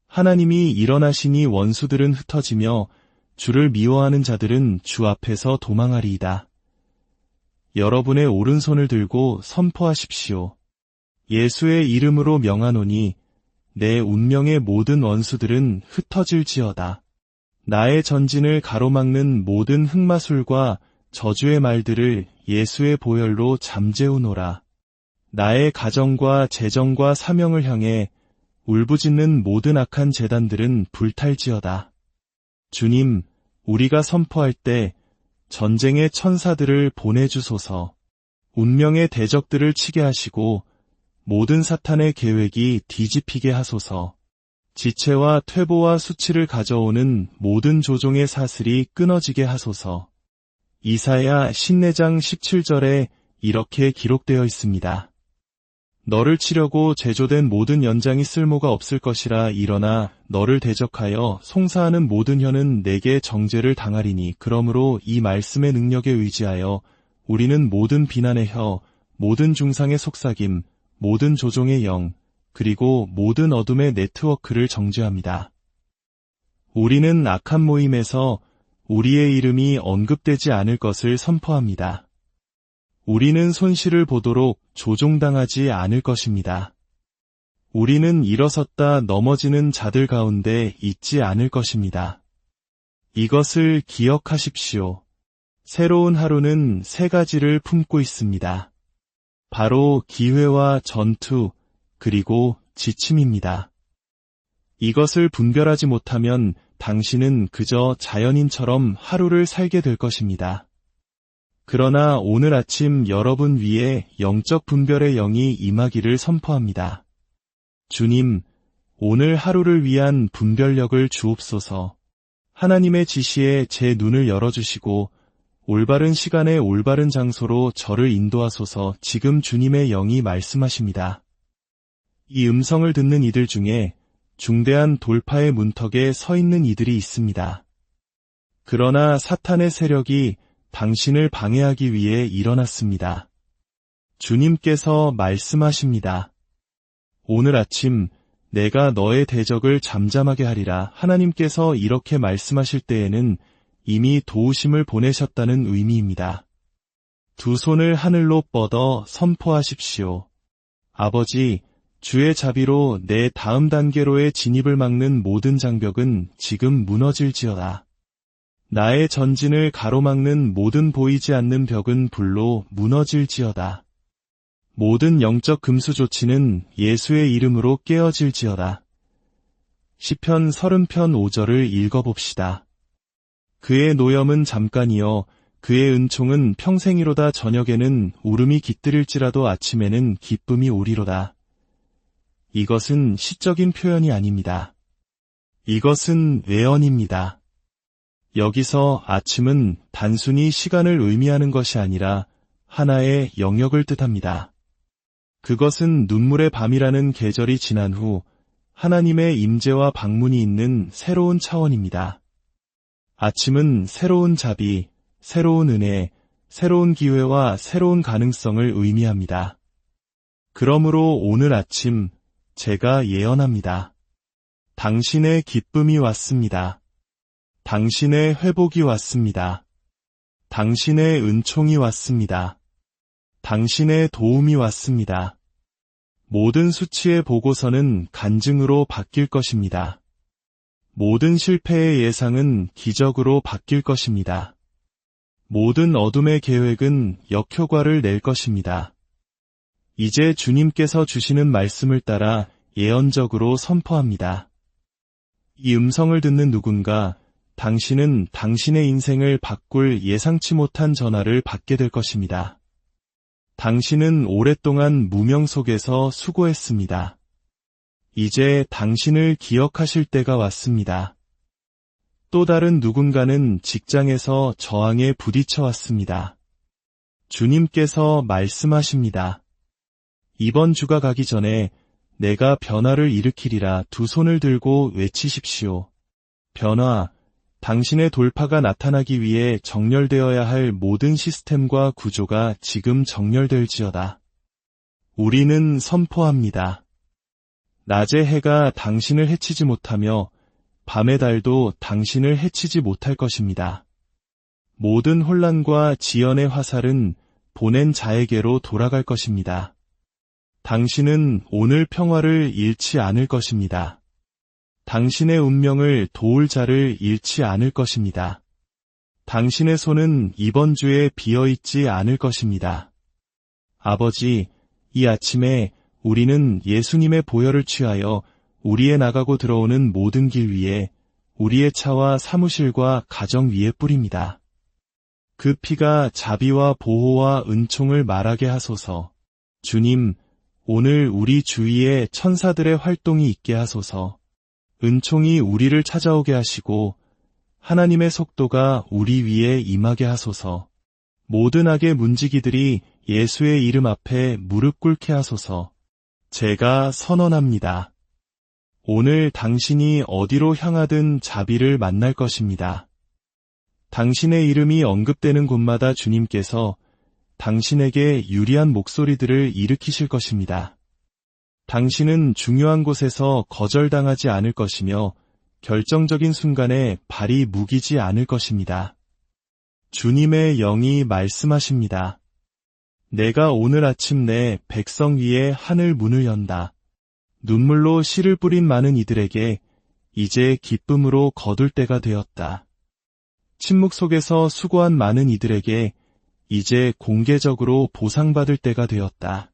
하나님이 일어나시니 원수들은 흩어지며 주를 미워하는 자들은 주 앞에서 도망하리이다. 여러분의 오른손을 들고 선포하십시오. 예수의 이름으로 명하노니 내 운명의 모든 원수들은 흩어질지어다. 나의 전진을 가로막는 모든 흑마술과 저주의 말들을 예수의 보혈로 잠재우노라. 나의 가정과 재정과 사명을 향해 울부짖는 모든 악한 재단들은 불탈지어다. 주님, 우리가 선포할 때 전쟁의 천사들을 보내주소서. 운명의 대적들을 치게 하시고 모든 사탄의 계획이 뒤집히게 하소서. 지체와 퇴보와 수치를 가져오는 모든 조종의 사슬이 끊어지게 하소서. 이사야 14장 17절에 이렇게 기록되어 있습니다. 너를 치려고 제조된 모든 연장이 쓸모가 없을 것이라. 일어나 너를 대적하여 송사하는 모든 혀는 내게 정죄를 당하리니. 그러므로 이 말씀의 능력에 의지하여 우리는 모든 비난의 혀, 모든 중상의 속삭임, 모든 조종의 영, 그리고 모든 어둠의 네트워크를 정죄합니다. 우리는 악한 모임에서 우리의 이름이 언급되지 않을 것을 선포합니다. 우리는 손실을 보도록 조종당하지 않을 것입니다. 우리는 일어섰다 넘어지는 자들 가운데 있지 않을 것입니다. 이것을 기억하십시오. 새로운 하루는 세 가지를 품고 있습니다. 바로 기회와 전투, 그리고 지침입니다. 이것을 분별하지 못하면 당신은 그저 자연인처럼 하루를 살게 될 것입니다. 그러나 오늘 아침 여러분 위에 영적 분별의 영이 임하기를 선포합니다. 주님, 오늘 하루를 위한 분별력을 주옵소서. 하나님의 지시에 제 눈을 열어주시고 올바른 시간에 올바른 장소로 저를 인도하소서. 지금 주님의 영이 말씀하십니다. 이 음성을 듣는 이들 중에 중대한 돌파의 문턱에 서 있는 이들이 있습니다. 그러나 사탄의 세력이 당신을 방해하기 위해 일어났습니다. 주님께서 말씀하십니다. 오늘 아침 내가 너의 대적을 잠잠하게 하리라. 하나님께서 이렇게 말씀하실 때에는 이미 도우심을 보내셨다는 의미입니다. 두 손을 하늘로 뻗어 선포하십시오. 아버지, 주의 자비로 내 다음 단계로의 진입을 막는 모든 장벽은 지금 무너질지어다. 나의 전진을 가로막는 모든 보이지 않는 벽은 불로 무너질지어다. 모든 영적 금수 조치는 예수의 이름으로 깨어질지어다. 시편 30편 5절을 읽어봅시다. 그의 노염은 잠깐이요 그의 은총은 평생이로다. 저녁에는 울음이 깃들일지라도 아침에는 기쁨이 오리로다. 이것은 시적인 표현이 아닙니다. 이것은 예언입니다. 여기서 아침은 단순히 시간을 의미하는 것이 아니라 하나의 영역을 뜻합니다. 그것은 눈물의 밤이라는 계절이 지난 후 하나님의 임재와 방문이 있는 새로운 차원입니다. 아침은 새로운 자비, 새로운 은혜, 새로운 기회와 새로운 가능성을 의미합니다. 그러므로 오늘 아침 제가 예언합니다. 당신의 기쁨이 왔습니다. 당신의 회복이 왔습니다. 당신의 은총이 왔습니다. 당신의 도움이 왔습니다. 모든 수치의 보고서는 간증으로 바뀔 것입니다. 모든 실패의 예상은 기적으로 바뀔 것입니다. 모든 어둠의 계획은 역효과를 낼 것입니다. 이제 주님께서 주시는 말씀을 따라 예언적으로 선포합니다. 이 음성을 듣는 누군가, 당신은 당신의 인생을 바꿀 예상치 못한 전화를 받게 될 것입니다. 당신은 오랫동안 무명 속에서 수고했습니다. 이제 당신을 기억하실 때가 왔습니다. 또 다른 누군가는 직장에서 저항에 부딪혀 왔습니다. 주님께서 말씀하십니다. 이번 주가 가기 전에 내가 변화를 일으키리라. 두 손을 들고 외치십시오. 변화, 당신의 돌파가 나타나기 위해 정렬되어야 할 모든 시스템과 구조가 지금 정렬될지어다. 우리는 선포합니다. 낮의 해가 당신을 해치지 못하며 밤의 달도 당신을 해치지 못할 것입니다. 모든 혼란과 지연의 화살은 보낸 자에게로 돌아갈 것입니다. 당신은 오늘 평화를 잃지 않을 것입니다. 당신의 운명을 도울 자를 잃지 않을 것입니다. 당신의 손은 이번 주에 비어있지 않을 것입니다. 아버지, 이 아침에 우리는 예수님의 보혈을 취하여 우리의 나가고 들어오는 모든 길 위에 우리의 차와 사무실과 가정 위에 뿌립니다. 그 피가 자비와 보호와 은총을 말하게 하소서. 주님, 오늘 우리 주위에 천사들의 활동이 있게 하소서. 은총이 우리를 찾아오게 하시고 하나님의 속도가 우리 위에 임하게 하소서. 모든 악의 문지기들이 예수의 이름 앞에 무릎 꿇게 하소서. 제가 선언합니다. 오늘 당신이 어디로 향하든 자비를 만날 것입니다. 당신의 이름이 언급되는 곳마다 주님께서 당신에게 유리한 목소리들을 일으키실 것입니다. 당신은 중요한 곳에서 거절당하지 않을 것이며 결정적인 순간에 발이 무기지 않을 것입니다. 주님의 영이 말씀하십니다. 내가 오늘 아침 내 백성 위에 하늘 문을 연다. 눈물로 씨를 뿌린 많은 이들에게 이제 기쁨으로 거둘 때가 되었다. 침묵 속에서 수고한 많은 이들에게 이제 공개적으로 보상받을 때가 되었다.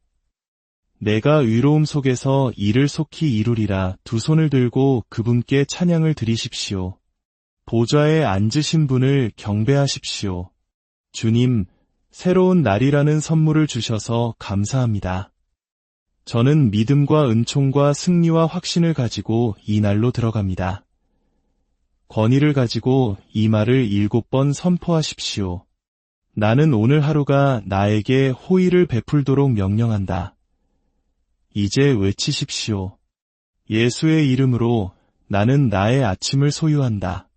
내가 의로움 속에서 이를 속히 이루리라. 두 손을 들고 그분께 찬양을 드리십시오. 보좌에 앉으신 분을 경배하십시오. 주님, 새로운 날이라는 선물을 주셔서 감사합니다. 저는 믿음과 은총과 승리와 확신을 가지고 이 날로 들어갑니다. 권위를 가지고 이 말을 7번 선포하십시오. 나는 오늘 하루가 나에게 호의를 베풀도록 명령한다. 이제 외치십시오. 예수의 이름으로 나는 나의 아침을 소유한다.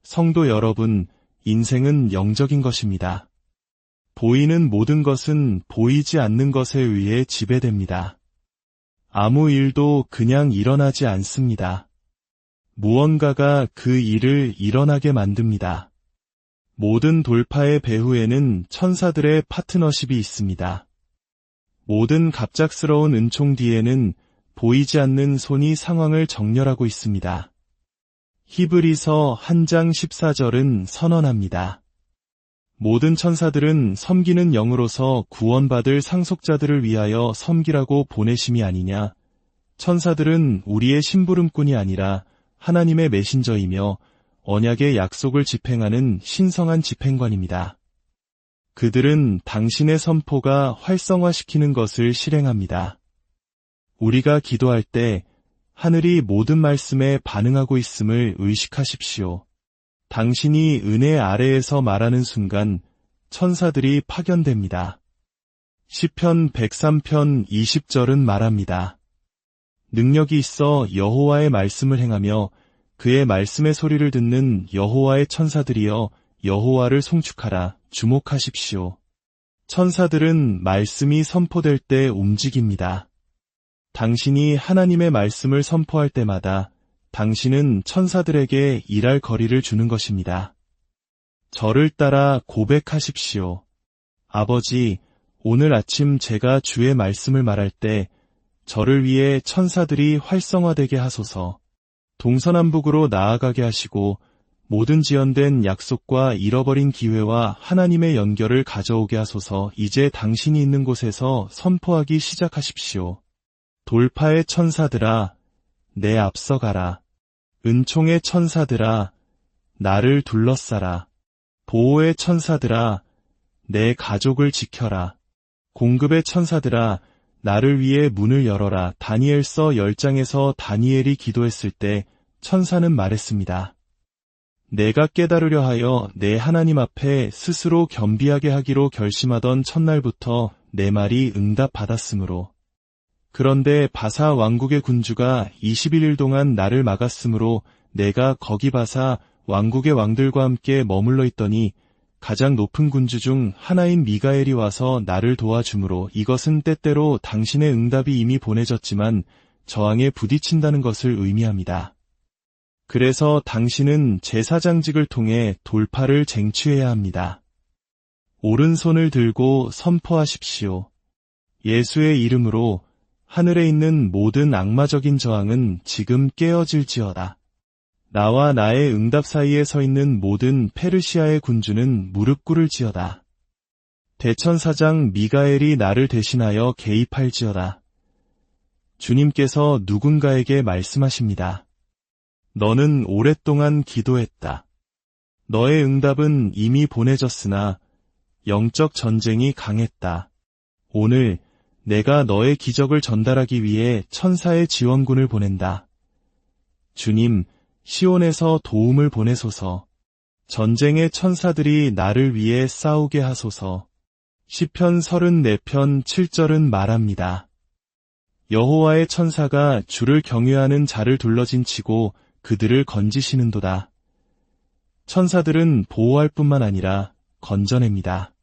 성도 여러분, 인생은 영적인 것입니다. 보이는 모든 것은 보이지 않는 것에 의해 지배됩니다. 아무 일도 그냥 일어나지 않습니다. 무언가가 그 일을 일어나게 만듭니다. 모든 돌파의 배후에는 천사들의 파트너십이 있습니다. 모든 갑작스러운 은총 뒤에는 보이지 않는 손이 상황을 정렬하고 있습니다. 히브리서 1장 14절은 선언합니다. 모든 천사들은 섬기는 영으로서 구원받을 상속자들을 위하여 섬기라고 보내심이 아니냐. 천사들은 우리의 심부름꾼이 아니라 하나님의 메신저이며 언약의 약속을 집행하는 신성한 집행관입니다. 그들은 당신의 선포가 활성화시키는 것을 실행합니다. 우리가 기도할 때 하늘이 모든 말씀에 반응하고 있음을 의식하십시오. 당신이 은혜 아래에서 말하는 순간 천사들이 파견됩니다. 시편 103편 20절은 말합니다. 능력이 있어 여호와의 말씀을 행하며 그의 말씀의 소리를 듣는 여호와의 천사들이여 여호와를 송축하라. 주목하십시오. 천사들은 말씀이 선포될 때 움직입니다. 당신이 하나님의 말씀을 선포할 때마다 당신은 천사들에게 일할 거리를 주는 것입니다. 저를 따라 고백하십시오. 아버지, 오늘 아침 제가 주의 말씀을 말할 때 저를 위해 천사들이 활성화되게 하소서. 동서남북으로 나아가게 하시고 모든 지연된 약속과 잃어버린 기회와 하나님의 연결을 가져오게 하소서. 이제 당신이 있는 곳에서 선포하기 시작하십시오. 돌파의 천사들아, 내 앞서가라. 은총의 천사들아, 나를 둘러싸라. 보호의 천사들아, 내 가족을 지켜라. 공급의 천사들아, 나를 위해 문을 열어라. 다니엘서 10장에서 다니엘이 기도했을 때 천사는 말했습니다. 내가 깨달으려 하여 내 하나님 앞에 스스로 겸비하게 하기로 결심하던 첫날부터 내 말이 응답받았으므로. 그런데 바사 왕국의 군주가 21일 동안 나를 막았으므로 내가 거기 바사 왕국의 왕들과 함께 머물러 있더니 가장 높은 군주 중 하나인 미가엘이 와서 나를 도와주므로 이것은 때때로 당신의 응답이 이미 보내졌지만 저항에 부딪힌다는 것을 의미합니다. 그래서 당신은 제사장직을 통해 돌파를 쟁취해야 합니다. 오른손을 들고 선포하십시오. 예수의 이름으로 하늘에 있는 모든 악마적인 저항은 지금 깨어질지어다. 나와 나의 응답 사이에 서 있는 모든 페르시아의 군주는 무릎 꿇을지어다. 대천사장 미가엘이 나를 대신하여 개입할지어다. 주님께서 누군가에게 말씀하십니다. 너는 오랫동안 기도했다. 너의 응답은 이미 보내졌으나 영적 전쟁이 강했다. 오늘 내가 너의 기적을 전달하기 위해 천사의 지원군을 보낸다. 주님, 시온에서 도움을 보내소서. 전쟁의 천사들이 나를 위해 싸우게 하소서. 시편 34편 7절은 말합니다. 여호와의 천사가 주를 경외하는 자를 둘러진치고 그들을 건지시는도다. 천사들은 보호할 뿐만 아니라 건져냅니다.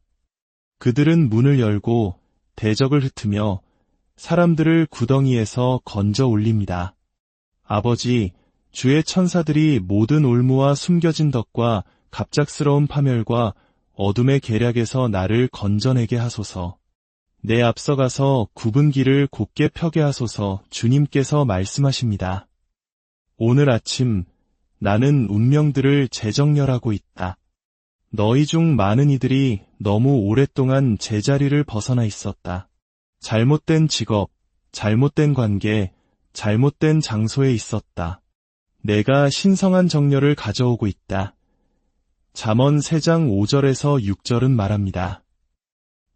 그들은 문을 열고 대적을 흩으며 사람들을 구덩이에서 건져 올립니다. 아버지, 주의 천사들이 모든 올무와 숨겨진 덕과 갑작스러운 파멸과 어둠의 계략에서 나를 건져내게 하소서. 내 앞서가서 굽은 길을 곧게 펴게 하소서. 주님께서 말씀하십니다. 오늘 아침 나는 운명들을 재정렬하고 있다. 너희 중 많은 이들이 너무 오랫동안 제자리를 벗어나 있었다. 잘못된 직업, 잘못된 관계, 잘못된 장소에 있었다. 내가 신성한 정렬을 가져오고 있다. 잠언 3장 5절에서 6절은 말합니다.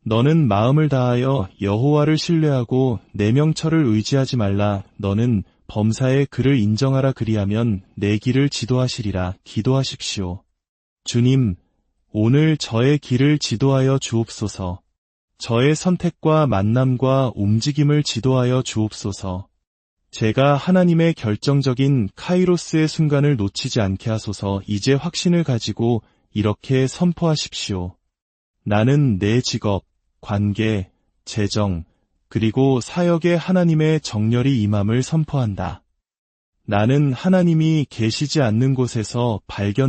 너는 마음을 다하여 여호와를 신뢰하고 내 명철을 의지하지 말라. 너는 범사에 그를 인정하라. 그리하면 내 길을 지도하시리라. 기도하십시오. 주님, 오늘 저의 길을 지도하여 주옵소서. 저의 선택과 만남과 움직임을 지도하여 주옵소서. 제가 하나님의 결정적인 카이로스의 순간을 놓치지 않게 하소서. 이제 확신을 가지고 이렇게 선포하십시오. 나는 내 직업, 관계, 재정, 그리고 사역에 하나님의 정렬이 임함을 선포한다. 나는 하나님이 계시지 않는 곳에서 발견